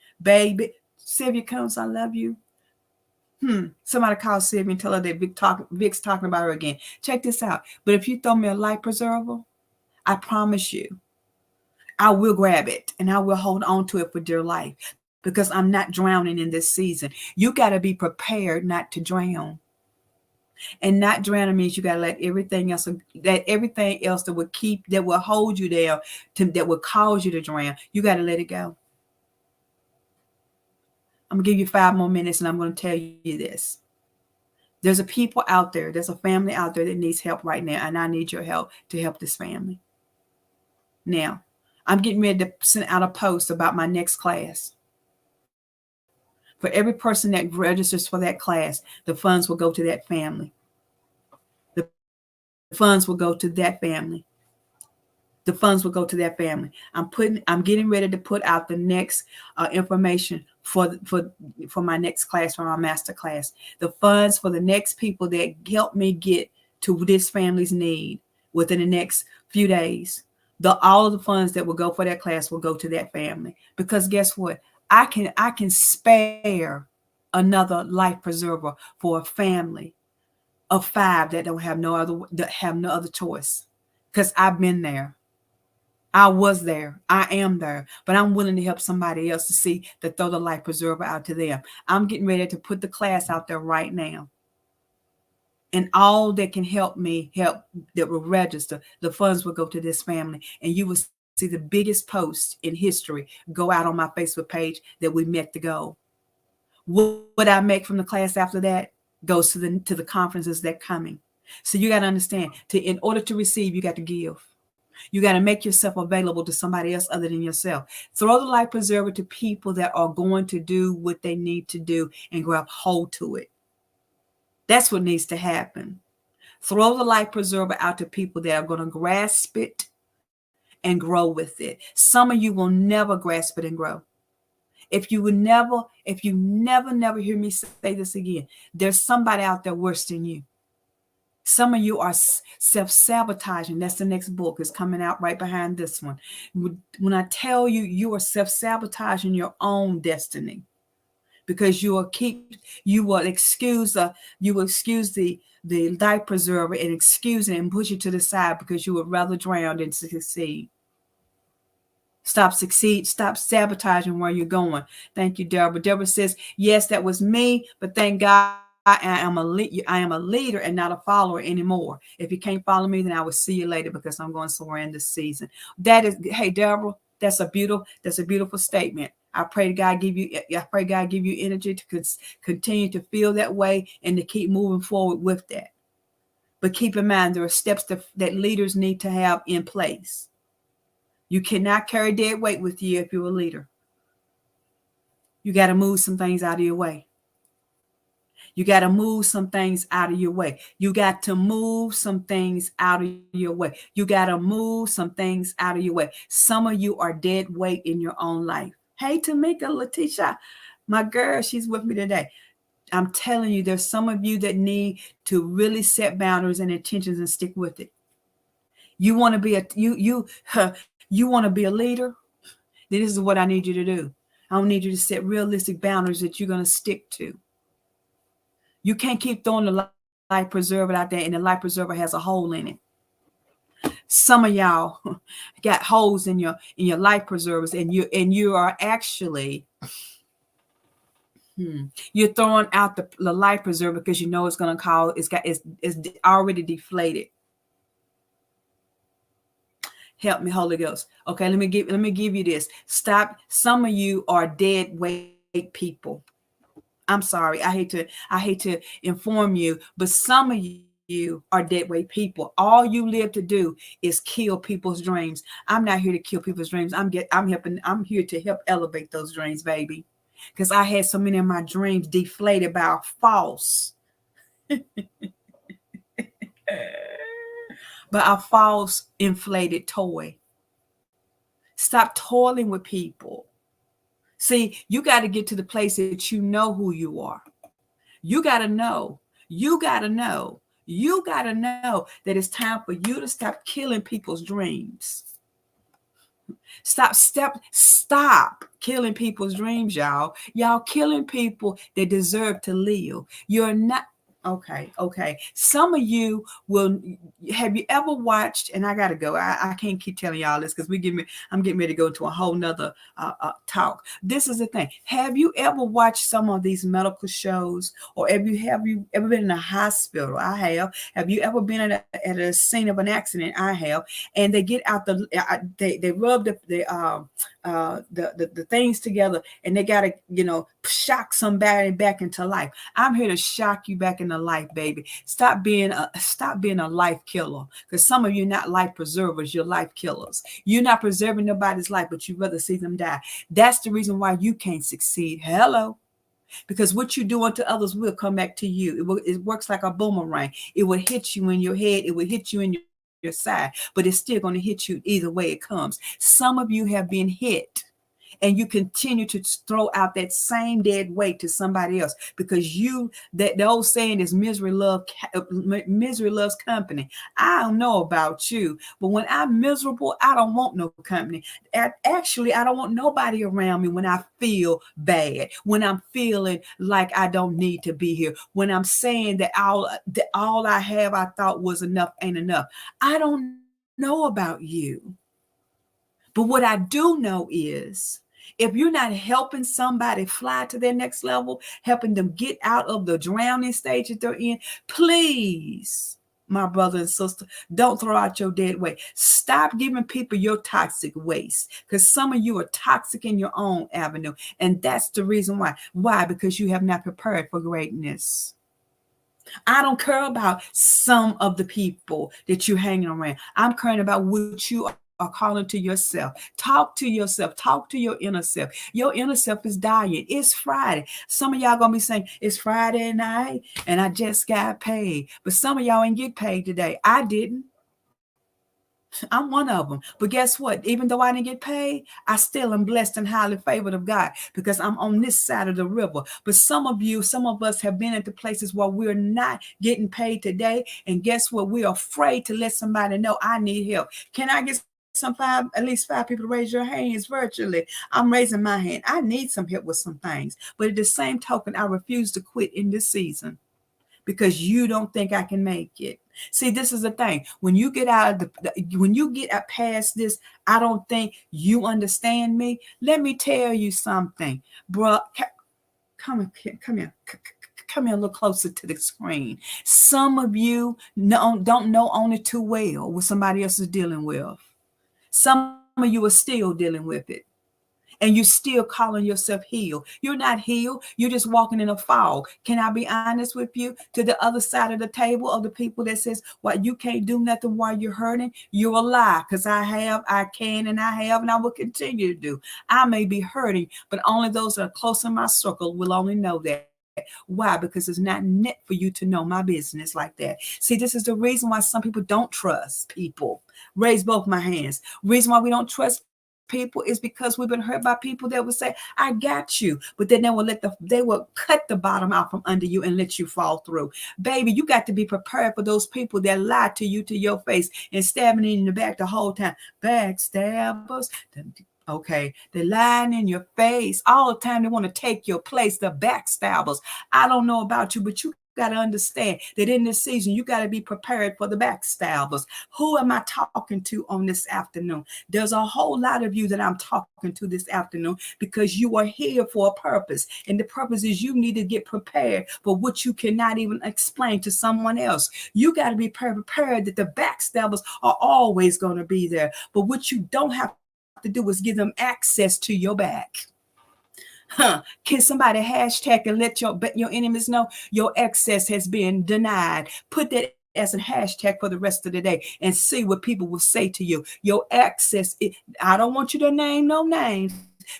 Speaker 1: Sylvia Combs, I love you. Somebody call Sylvia and tell her that Vic's talking about her again. Check this out. But if you throw me a life preserver, I promise you, I will grab it and I will hold on to it for dear life because I'm not drowning in this season. You got to be prepared not to drown. And not drowning means you got to let everything else that will hold you there, that will cause you to drown. You got to let it go. I'm going to give you 5 more minutes and I'm going to tell you this. There's a people out there, there's a family out there that needs help right now, and I need your help to help this family. Now, I'm getting ready to send out a post about my next class. For every person that registers for that class, the funds will go to that family. The funds will go to that family. The funds will go to that family. I'm getting ready to put out the next information for my next class, for my master class. The funds for the next people that help me get to this family's need within the next few days. All of the funds that will go for that class will go to that family. Because guess what? I can spare another life preserver for a family of 5 that have no other choice. Because I've been there. I was there. I am there. But I'm willing to help somebody else to throw the life preserver out to them. I'm getting ready to put the class out there right now. And all that can help that will register, the funds will go to this family. And you will see the biggest post in history go out on my Facebook page that we met the goal. What I make from the class after that goes to the conferences that are coming. So you got to understand, in order to receive, you got to give. You got to make yourself available to somebody else other than yourself. Throw the life preserver to people that are going to do what they need to do and grab hold to it. That's what needs to happen. Throw the life preserver out to people that are going to grasp it and grow with it. Some of you will never grasp it and grow. If you never hear me say this again, there's somebody out there worse than you. Some of you are self-sabotaging. That's the next book. It's coming out right behind this one. When I tell you, you are self-sabotaging your own destiny because you will excuse the life preserver and excuse it and push it to the side because you would rather drown than succeed. Stop sabotaging where you're going. Thank you, Deborah. Deborah says, yes, that was me, but thank God I am a leader and not a follower anymore. If you can't follow me, then I will see you later because I'm going somewhere in this season. Hey, Deborah, that's a beautiful statement. I pray God give you energy to continue to feel that way and to keep moving forward with that. But keep in mind, there are steps that leaders need to have in place. You cannot carry dead weight with you if you're a leader. You got to move some things out of your way. You got to move some things out of your way. You got to move some things out of your way. You got to move some things out of your way. Some of you are dead weight in your own life. Hey, Tamika, Letitia, my girl, she's with me today. I'm telling you, there's some of you that need to really set boundaries and intentions and stick with it. You want to be you want to be a leader? Then this is what I need you to do. I need you to set realistic boundaries that you're going to stick to. You can't keep throwing the life preserver out there and the life preserver has a hole in it. Some of y'all got holes in your life preservers and you are actually you're throwing out the life preserver because you know it's going to cause it's already deflated. Help me, Holy Ghost. Okay, let me give you this. Stop. Some of you are dead weight people. I'm sorry. I hate to inform you, but some of you are dead weight people. All you live to do is kill people's dreams. I'm not here to kill people's dreams. I'm here to help elevate those dreams, baby. Because I had so many of my dreams deflated by a false but a false inflated toy. Stop toiling with people. See, you got to get to the place that you know who you are. You got to know. You got to know. You got to know that it's time for you to stop killing people's dreams. Stop killing people's dreams, y'all. Y'all killing people that deserve to live. You're not. Okay. Some of you will. Have you ever watched? And I gotta go. I can't keep telling y'all this because I'm getting ready to go into a whole nother talk. This is the thing. Have you ever watched some of these medical shows, or have you ever been in a hospital? I have. Have you ever been at a scene of an accident? I have. And they get out they rub the things together, and they gotta shock somebody back into life. I'm here to shock you back into life, baby. Stop being a life killer, because some of you are not life preservers, you're life killers. You're not preserving nobody's life, but you'd rather see them die. That's the reason why you can't succeed. Hello. Because what you do unto others will come back to you. It works like a boomerang. It will hit you in your head. It will hit you in your side, but it's still going to hit you either way it comes. Some of you have been hit, and you continue to throw out that same dead weight to somebody else, because the old saying is misery loves company. I don't know about you, but when I'm miserable, I don't want no company. Actually, I don't want nobody around me when I feel bad, when I'm feeling like I don't need to be here, when I'm saying that all I have I thought was enough ain't enough. I don't know about you. But what I do know is, if you're not helping somebody fly to their next level, helping them get out of the drowning stage that they're in, please, my brother and sister, don't throw out your dead weight. Stop giving people your toxic waste, because some of you are toxic in your own avenue. And that's the reason why. Why? Because you have not prepared for greatness. I don't care about some of the people that you're hanging around. I'm caring about what you are calling to yourself. Talk to yourself. Talk to your inner self. Your inner self is dying. It's Friday. Some of y'all gonna be saying, it's Friday night and I just got paid. But some of y'all ain't get paid today. I didn't. I'm one of them. But guess what? Even though I didn't get paid, I still am blessed and highly favored of God, because I'm on this side of the river. But some of us have been at the places where we're not getting paid today. And guess what? We're afraid to let somebody know I need help. Can I get at least five people to raise your hands virtually? I'm raising my hand. I need some help with some things. But at the same token, I refuse to quit in this season, because you don't think I can make it. See, this is the thing. When you get when you get past this, I don't think you understand me. Let me tell you something, bro. Come here. Come here a little closer to the screen. Some of you don't know only too well what somebody else is dealing with. Some of you are still dealing with it. And you're still calling yourself healed. You're not healed. You're just walking in a fog. Can I be honest with you? To the other side of the table of the people that says, well, you can't do nothing while you're hurting, you're a lie. Because I can, and I will continue to do. I may be hurting, but only those that are close in my circle will only know that. Why? Because it's not meant for you to know my business like that. See, this is the reason why some people don't trust people. Raise both my hands. Reason why we don't trust people is because we've been hurt by people that would say, I got you, but then they will cut the bottom out from under you and let you fall through. Baby, you got to be prepared for those people that lie to you to your face and stabbing in the back the whole time. Backstabbers. Okay, they're lying in your face all the time. They want to take your place. The backstabbers. I don't know about you, but you got to understand that in this season, you got to be prepared for the backstabbers. Who am I talking to on this afternoon? There's a whole lot of you that I'm talking to this afternoon, because you are here for a purpose. And the purpose is you need to get prepared for what you cannot even explain to someone else. You got to be prepared that the backstabbers are always going to be there. But what you don't have to do is give them access to your back. Can somebody hashtag and let your enemies know your access has been denied? Put that as a hashtag for the rest of the day and see what people will say to you. Your access, I don't want you to name no names.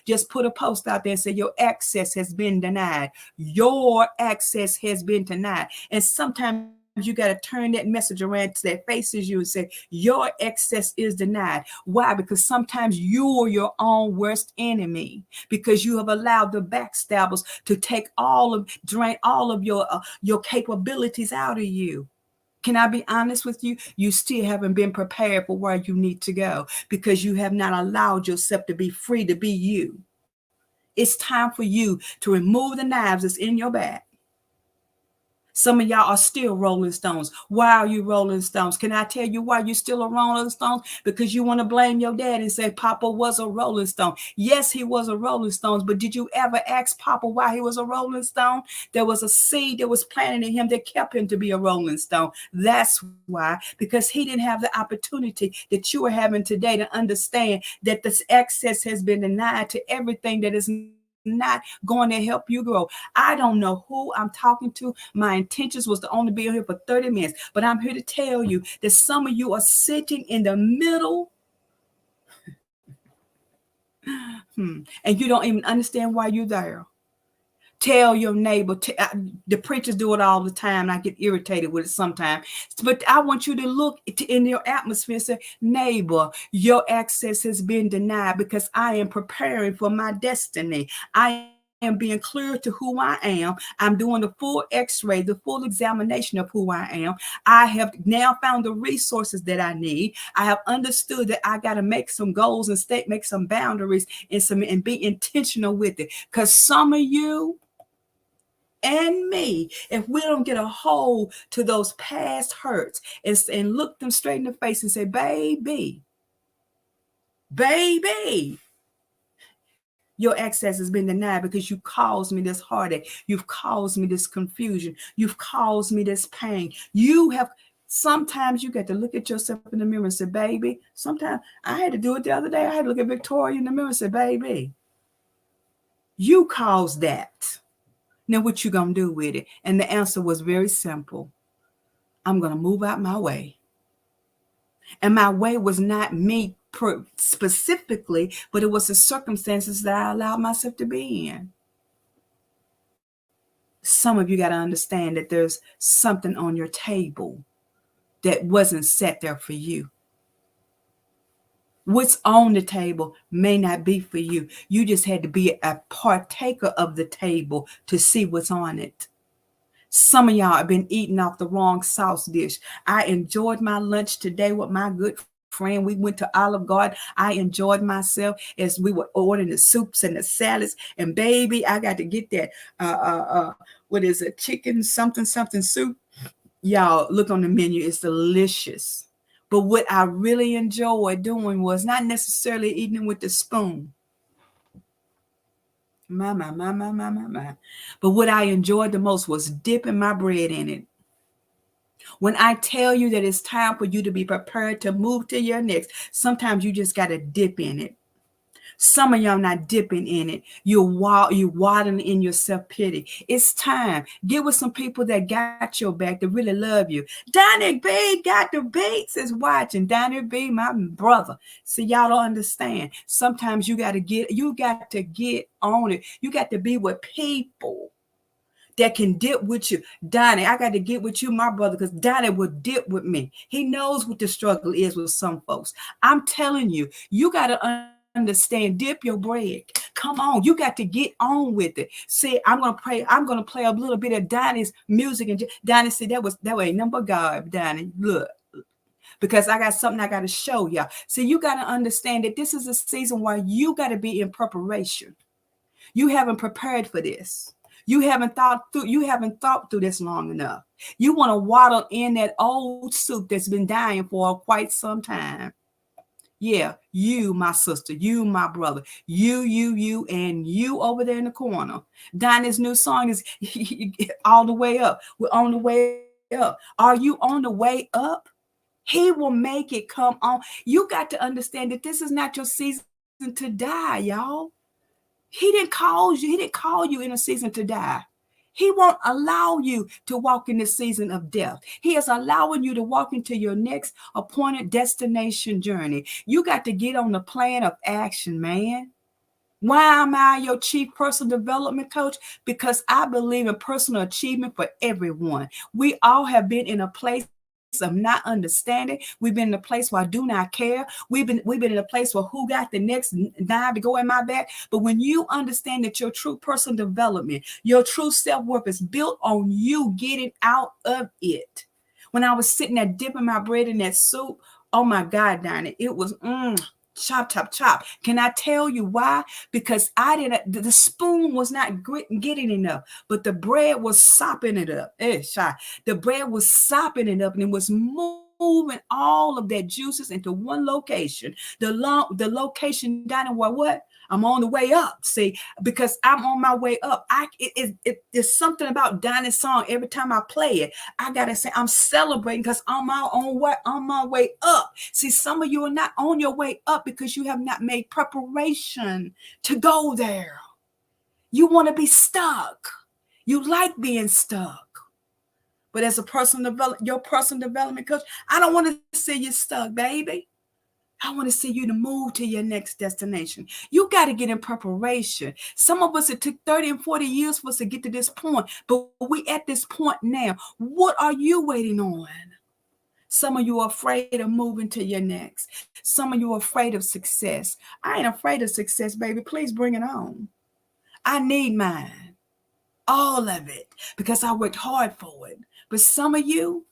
Speaker 1: Just put a post out there and say your access has been denied. Your access has been denied. And sometimes you got to turn that message around to that faces you and say, your excess is denied. Why? Because sometimes you're your own worst enemy, because you have allowed the backstabbers to drain all of your capabilities out of you. Can I be honest with you? You still haven't been prepared for where you need to go, because you have not allowed yourself to be free to be you. It's time for you to remove the knives that's in your back. Some of y'all are still Rolling Stones. Why are you Rolling Stones? Can I tell you why you're still a Rolling Stone? Because you want to blame your dad and say Papa was a Rolling Stone. Yes, he was a Rolling Stone, but did you ever ask Papa why he was a Rolling Stone? There was a seed that was planted in him that kept him to be a Rolling Stone. That's why, because he didn't have the opportunity that you are having today to understand that this access has been denied to everything that is not going to help you grow. I don't know who I'm talking to. My intentions was to only be here for 30 minutes, but I'm here to tell you that some of you are sitting in the middle and you don't even understand why you're there. Tell your neighbor. The preachers do it all the time. I get irritated with it sometimes. But I want you to look in your atmosphere and say, neighbor, your access has been denied because I am preparing for my destiny. I am being clear to who I am. I'm doing the full x-ray, the full examination of who I am. I have now found the resources that I need. I have understood that I got to make some goals and make some boundaries and be intentional with it. Because some of you and me, if we don't get a hold to those past hurts and look them straight in the face and say, baby, your access has been denied because you caused me this heartache. You've caused me this confusion. You've caused me this pain. Sometimes you get to look at yourself in the mirror and say, baby, sometimes I had to do it the other day. I had to look at Victoria in the mirror and say, baby, you caused that. Now, what you going to do with it? And the answer was very simple. I'm going to move out my way. And my way was not me specifically, but it was the circumstances that I allowed myself to be in. Some of you got to understand that there's something on your table that wasn't set there for you. What's on the table may not be for you. You just had to be a partaker of the table to see what's on it. Some of y'all have been eating off the wrong sauce dish. I enjoyed my lunch today with my good friend. We went to Olive Garden. I enjoyed myself as we were ordering the soups and the salads. And baby, I got to get that, what is it? Chicken something soup. Y'all, look on the menu. It's delicious. But what I really enjoyed doing was not necessarily eating with the spoon. My. But what I enjoyed the most was dipping my bread in it. When I tell you that it's time for you to be prepared to move to your next, sometimes you just got to dip in it. Some of y'all not dipping in it. You're waddling in your self-pity. It's time. Get with some people that got your back, that really love you. Donnie B got the beats is watching. Donnie B, my brother. See, y'all don't understand. Sometimes you got to get on it. You got to be with people that can dip with you. Donnie, I got to get with you, my brother, because Donnie will dip with me. He knows what the struggle is with some folks. I'm telling you, you got to understand, dip your bread. Come on, you got to get on with it. See, I'm gonna play a little bit of Donnie's music, and Donnie said that ain't nothing but God. Donnie, look, because I got something I got to show y'all. See, you got to understand that this is a season where you got to be in preparation. You haven't prepared for this. You haven't thought through this long enough. You want to waddle in that old soup that's been dying for quite some time. Yeah, you, my sister, you, my brother, you, and you over there in the corner. Donnie's new song is all the way up. We're on the way up. Are you on the way up? He will make it come on. You got to understand that this is not your season to die, y'all. He didn't call you in a season to die. He won't allow you to walk in this season of death. He is allowing you to walk into your next appointed destination journey. You got to get on the plan of action, man. Why am I your chief personal development coach? Because I believe in personal achievement for everyone. We all have been in a place of not understanding. We've been in a place where I do not care. We've been in a place where who got the next dime to go in my back. But when you understand that your true personal development, your true self-worth is built on you getting out of it. When I was sitting there dipping my bread in that soup, oh my God, Donnie, it was chop, chop, chop. Can I tell you why? Because I didn't, the spoon was not getting enough, but the bread was sopping it up. The bread was sopping it up, and it was moving all of that juices into one location. The location down in where what? I'm on the way up. See, because I'm on my way up. It's something about Donnie's song. Every time I play it, I gotta say I'm celebrating because I'm on my way up. See, some of you are not on your way up because you have not made preparation to go there. You want to be stuck. You like being stuck. But as a your personal development coach, I don't want to see you stuck, baby. I want to see you to move to your next destination. You got to get in preparation. Some of us, it took 30 and 40 years for us to get to this point, but we at this point now. What are you waiting on? Some of you are afraid of moving to your next. Some of you are afraid of success. I ain't afraid of success, baby. Please bring it on. I need mine. All of it. Because I worked hard for it. But some of you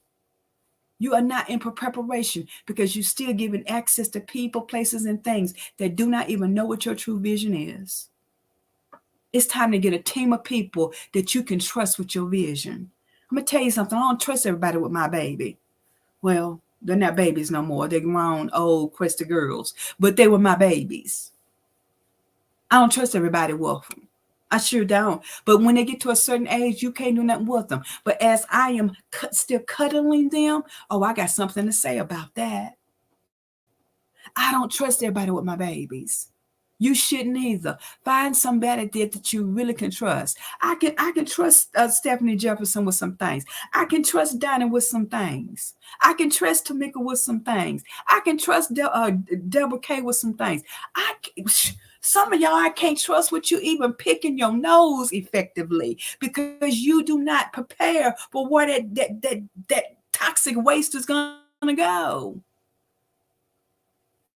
Speaker 1: are not in preparation because you're still giving access to people, places, and things that do not even know what your true vision is. It's time to get a team of people that you can trust with your vision. I'm going to tell you something. I don't trust everybody with my baby. Well, they're not babies no more. They're grown, old, crested girls. But they were my babies. I don't trust everybody with them. I sure don't. But when they get to a certain age, you can't do nothing with them. But as I am still cuddling them, oh, I got something to say about that. I don't trust everybody with my babies. You shouldn't either. Find somebody that you really can trust. I can trust Stephanie Jefferson with some things. I can trust Donnie with some things. I can trust Tamika with some things. I can trust Deborah K with some things. Some of y'all I can't trust with you even picking your nose effectively because you do not prepare for where that toxic waste is going to go.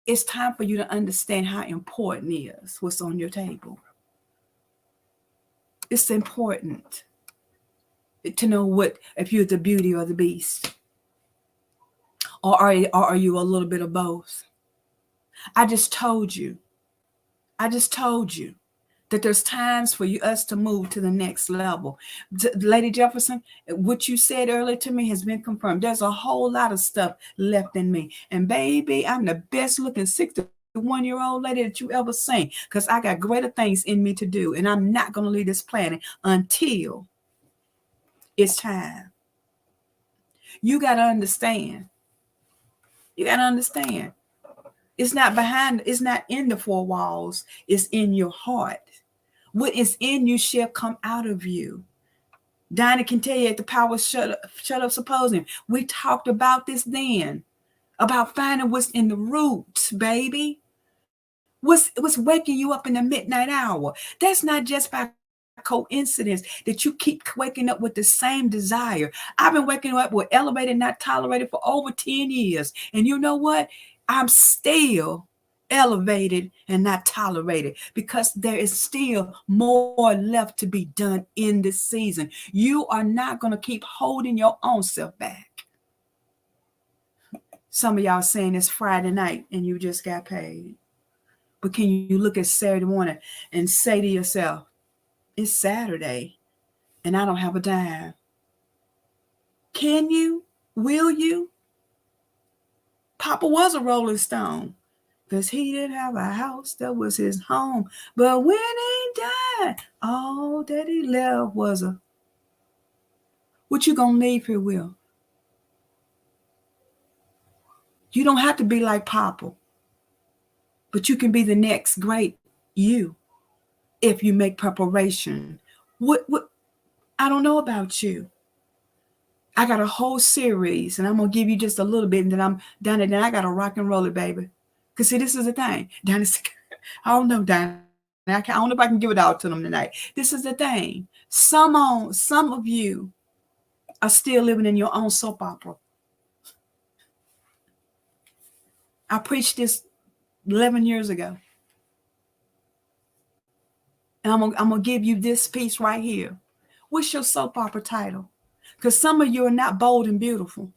Speaker 1: It's time for you to understand how important is what's on your table. It's important to know what if you're the beauty or the beast. Or are you a little bit of both? I just told you that there's times for us to move to the next level. Lady Jefferson, what you said earlier to me has been confirmed. There's a whole lot of stuff left in me. And baby, I'm the best looking 61-year-old lady that you ever seen because I got greater things in me to do. And I'm not going to leave this planet until it's time. You got to understand. It's not in the four walls. It's in your heart. What is in you shall come out of you. Dinah can tell you at the Power Shut Up Symposium. We talked about this then, about finding what's in the roots, baby. What's waking you up in the midnight hour. That's not just by coincidence that you keep waking up with the same desire. I've been waking up with Elevated, Not Tolerated for over 10 years. And you know what? I'm still elevated and not tolerated because there is still more left to be done in this season. You are not going to keep holding your own self back. Some of y'all saying it's Friday night and you just got paid. But can you look at Saturday morning and say to yourself, it's Saturday and I don't have a dime? Can you? Will you? Papa was a Rolling Stone because he didn't have a house that was his home. But when he died, all that he left was a... What you gonna leave here with? You don't have to be like Papa, but you can be the next great you if you make preparation. What I don't know about you. I got a whole series, and I'm going to give you just a little bit, and then I'm done, and then I got to rock and roll it, baby. Because, see, this is the thing. I don't know, Donnie. I don't know if I can give it out to them tonight. This is the thing. Some of you are still living in your own soap opera. I preached this 11 years ago. And I'm gonna give you this piece right here. What's your soap opera title? Because some of you are not bold and beautiful.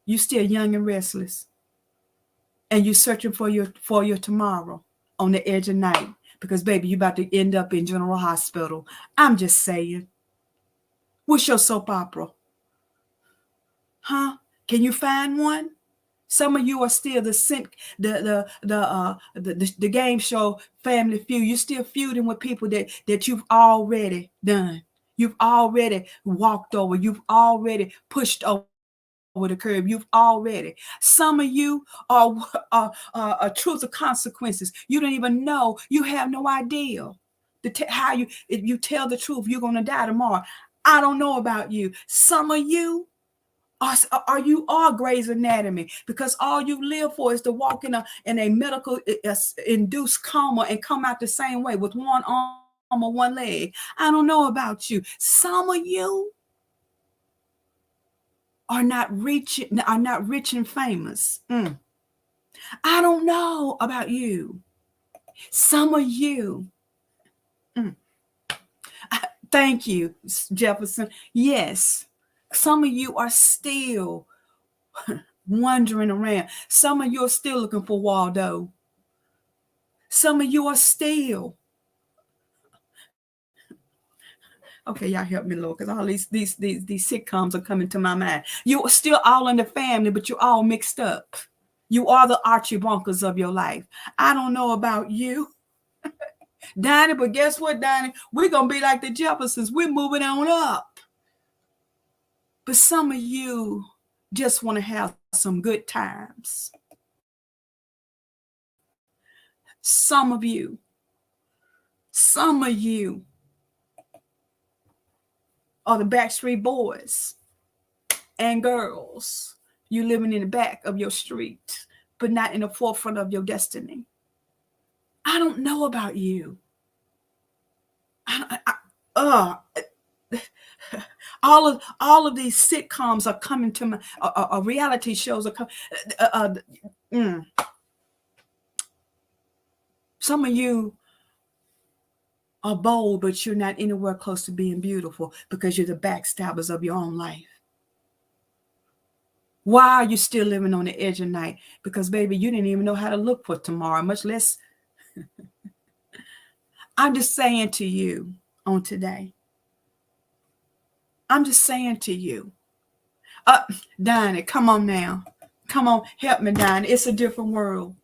Speaker 1: You're still young and restless. And you're searching for your tomorrow on the edge of night. Because, baby, you're about to end up in General Hospital. I'm just saying. What's your soap opera? Huh? Can you find one? Some of you are still the game show Family Feud. You're still feuding with people that you've already done. You've already walked over. You've already pushed over the curb. You've already. Some of you are a truth of consequences. You don't even know. You have no idea how if you tell the truth, you're gonna die tomorrow. I don't know about you. Some of you are you all Grey's Anatomy, because all you live for is to walk in a medical induced coma and come out the same way with one arm or one leg. I don't know about you. Some of you are not rich and famous. I don't know about you. Some of you. Thank you, Jefferson. Yes, some of you are still wandering around. Some of you are still looking for Waldo. Some of you are still. Okay, y'all help me, Lord, because all these sitcoms are coming to my mind. You're still all in the family, but you're all mixed up. You are the Archie Bunkers of your life. I don't know about you, Donnie, but guess what, Donnie? We're going to be like the Jeffersons. We're moving on up. But some of you just want to have some good times. Some of you are the Backstreet Boys and girls. You living in the back of your street, but not in the forefront of your destiny. I don't know about you. All of these sitcoms are coming to my reality shows are coming. Some of you are bold, but you're not anywhere close to being beautiful because you're the backstabbers of your own life. Why are you still living on the edge of night? Because, baby, you didn't even know how to look for tomorrow, much less. I'm just saying to you on today. I'm just saying to you. Donnie, come on now. Come on, help me, Donnie. It's a different world.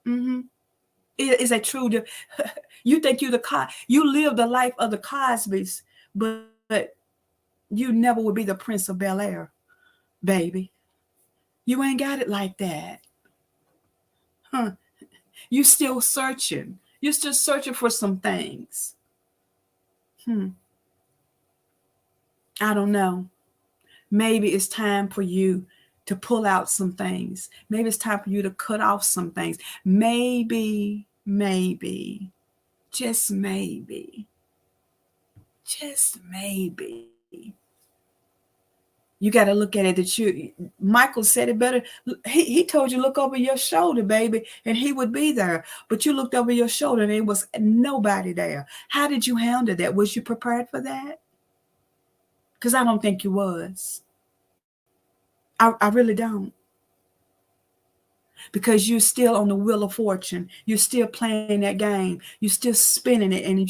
Speaker 1: It is a true. You think you live the life of the Cosbys, but you never would be the Prince of Bel-Air, baby. You ain't got it like that. You still searching. You're still searching for some things. I don't know. Maybe it's time for you to pull out some things. Maybe it's time for you to cut off some things. Maybe, just maybe, you got to look at it that Michael said it better. He told you, look over your shoulder, baby, and he would be there. But you looked over your shoulder and there was nobody there. How did you handle that? Was you prepared for that? Because I don't think you was. I really don't. Because you're still on the wheel of fortune. You're still playing that game. You're still spinning it, and you're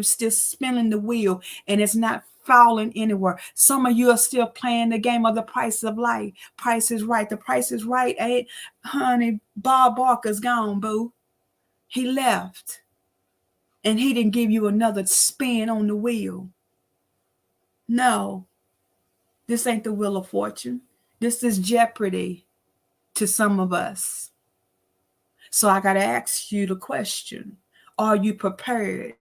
Speaker 1: still spinning the wheel, and it's not falling anywhere. Some of you are still playing the game of the price of life. Price is right. The price is right. Hey, honey, Bob Barker's gone, boo. He left. And he didn't give you another spin on the wheel. No. This ain't the wheel of fortune. This is Jeopardy to some of us. So I got to ask you the question. Are you prepared?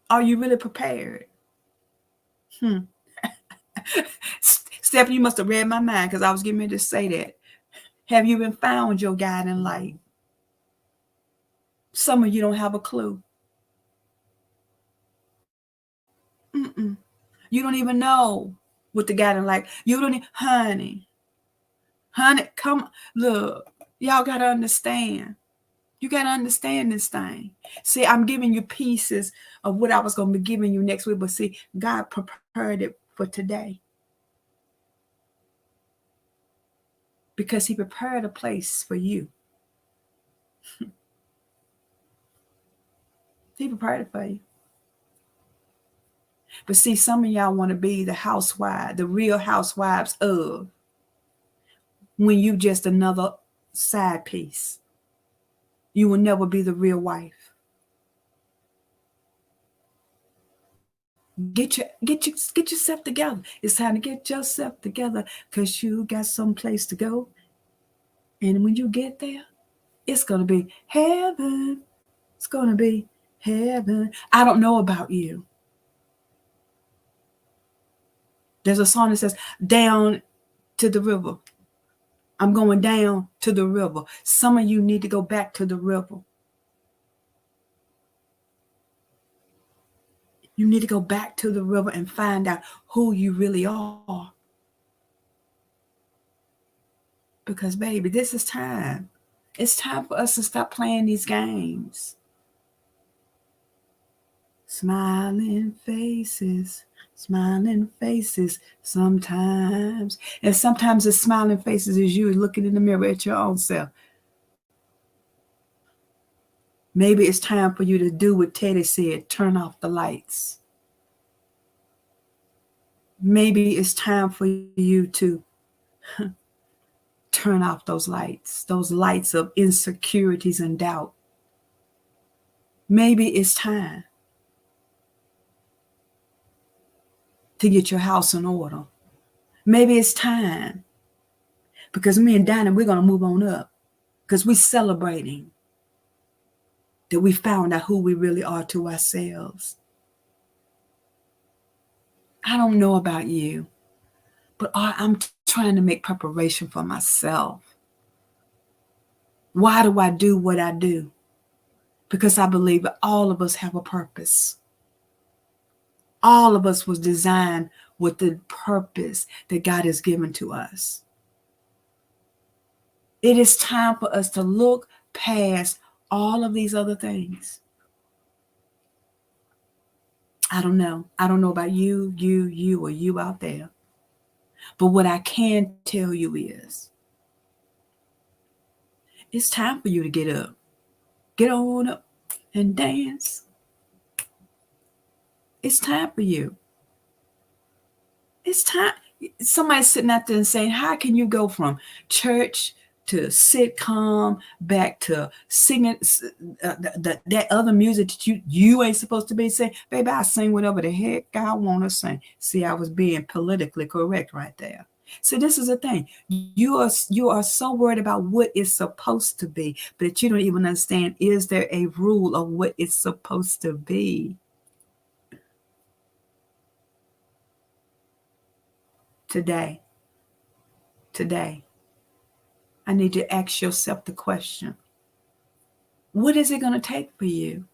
Speaker 1: Are you really prepared? Stephanie, you must have read my mind because I was getting ready to say that. Have you been found your guiding light? Some of you don't have a clue. You don't even know what the guy done like. You don't even, honey, come, look, y'all got to understand. You got to understand this thing. See, I'm giving you pieces of what I was going to be giving you next week, but see, God prepared it for today. Because he prepared a place for you. He prepared it for you. But see, some of y'all want to be the housewife, the real housewives of, when you just another side piece. You will never be the real wife. Get yourself together. It's time to get yourself together, because you got some place to go. And when you get there, it's going to be heaven. It's going to be heaven. I don't know about you. There's a song that says, down to the river. I'm going down to the river. Some of you need to go back to the river. You need to go back to the river and find out who you really are. Because, baby, this is time. It's time for us to stop playing these games. Smiling faces sometimes. And sometimes the smiling faces is you looking in the mirror at your own self. Maybe it's time for you to do what Teddy said, turn off the lights. Maybe it's time for you to turn off those lights of insecurities and doubt. Maybe it's time to get your house in order. Maybe it's time, because me and Dinah, we're going to move on up, because we're celebrating that we found out who we really are to ourselves. I don't know about you, but I'm trying to make preparation for myself. Why do I do what I do? Because I believe that all of us have a purpose. All of us was designed with the purpose that God has given to us. It is time for us to look past all of these other things. I don't know. I don't know about you, or you out there. But what I can tell you is, it's time for you to get up. Get on up and dance. It's time for you. It's time. Somebody's sitting out there and saying, how can you go from church to sitcom back to singing that other music that you ain't supposed to be saying? Baby, I sing whatever the heck I want to sing. See, I was being politically correct right there. So this is the thing. You are so worried about what it's supposed to be, but you don't even understand, is there a rule of what it's supposed to be? Today, I need you to ask yourself the question, what is it going to take for you?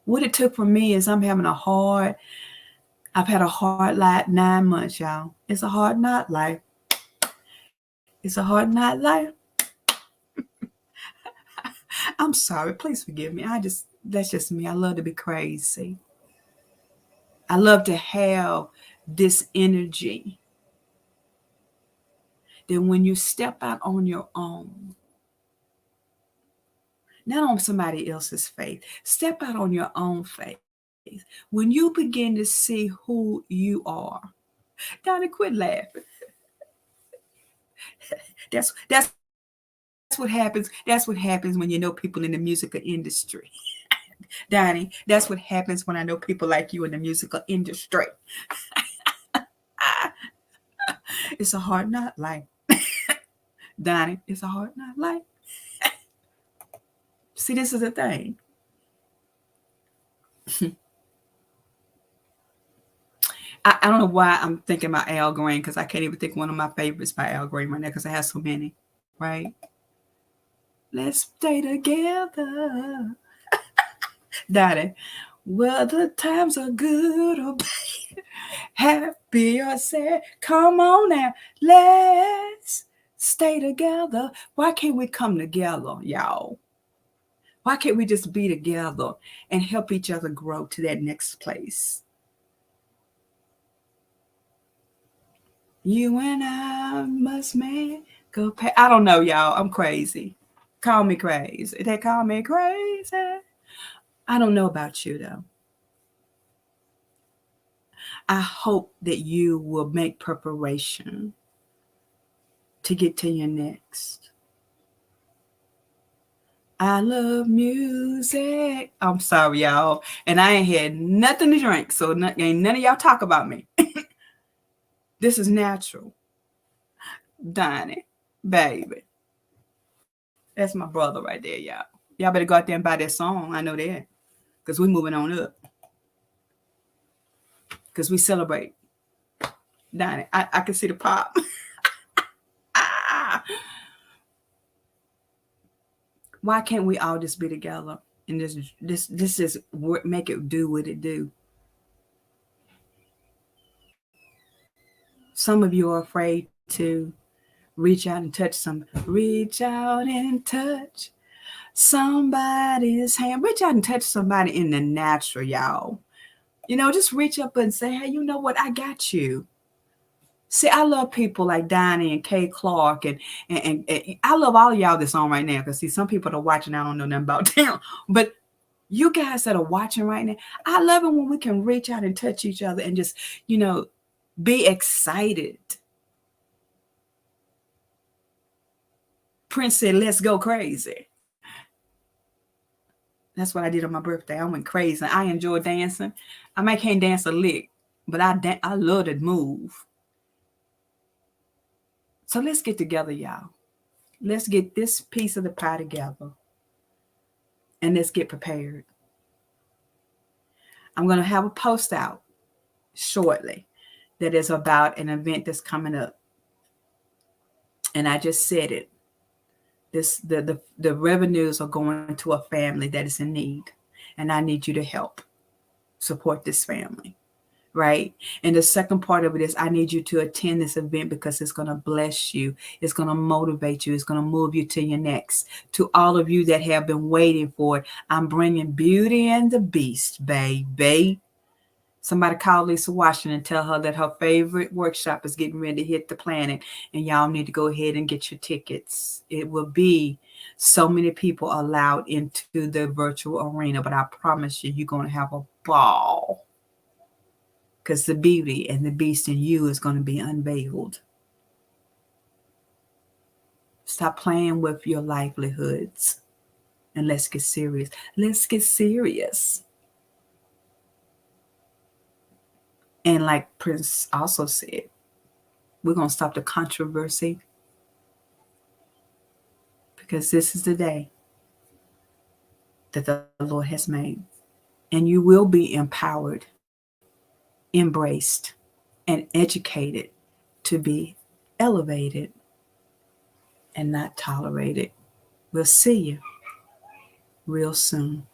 Speaker 1: What it took for me is I've had a hard life, 9 months, y'all. It's a hard not life. It's a hard not life. I'm sorry. Please forgive me. That's just me. I love to be crazy. I love to have this energy. Then when you step out on your own, not on somebody else's faith, step out on your own faith. When you begin to see who you are, Donnie, quit laughing. That's what happens. That's what happens when you know people in the musical industry. Donnie, that's what happens when I know people like you in the musical industry. It's a hard not life. Donnie, it's a hard not life. See, this is the thing. I don't know why I'm thinking about Al Green, because I can't even think one of my favorites by Al Green right now, because I have so many, right? Let's stay together. Daddy, whether times are good or bad, happy or sad, come on now, let's stay together. Why can't we come together, y'all? Why can't we just be together and help each other grow to that next place? You and I must make go pay. I don't know, y'all. I'm crazy. Call me crazy. They call me crazy. I don't know about you, though. I hope that you will make preparation to get to your next. I love music. I'm sorry, y'all. And I ain't had nothing to drink, so ain't none of y'all talk about me. This is natural. Donnie, baby. That's my brother right there, y'all. Y'all better go out there and buy that song. I know that. Because we moving on up. Because we celebrate. Donnie, I can see the pop. Why can't we all just be together and this is make it do what it do? Some of you are afraid to reach out and touch reach out and touch somebody's hand. Reach out and touch somebody in the natural, y'all. You know, just reach up and say, hey, you know what? I got you. See, I love people like Donnie and Kay Clark, and I love all of y'all that's on right now. Because see, some people that are watching, I don't know nothing about them. But you guys that are watching right now, I love it when we can reach out and touch each other and just, you know, be excited. Prince said, let's go crazy. That's what I did on my birthday. I went crazy. I enjoy dancing. I can't dance a lick, but I love to move. So let's get together, y'all. Let's get this piece of the pie together. And let's get prepared. I'm going to have a post out shortly that is about an event that's coming up. And I just said it. The revenues are going to a family that is in need. And I need you to help support this family. Right? And the second part of it is I need you to attend this event because it's going to bless you. It's going to motivate you. It's going to move you to your next. To all of you that have been waiting for it, I'm bringing Beauty and the Beast, baby. Somebody call Lisa Washington and tell her that her favorite workshop is getting ready to hit the planet. And y'all need to go ahead and get your tickets. It will be so many people allowed into the virtual arena. But I promise you, you're going to have a ball. Because the beauty and the beast in you is going to be unveiled. Stop playing with your livelihoods. And let's get serious. Let's get serious. And like Prince also said, we're going to stop the controversy. Because this is the day that the Lord has made. And you will be empowered, embraced, and educated to be elevated and not tolerated. We'll see you real soon.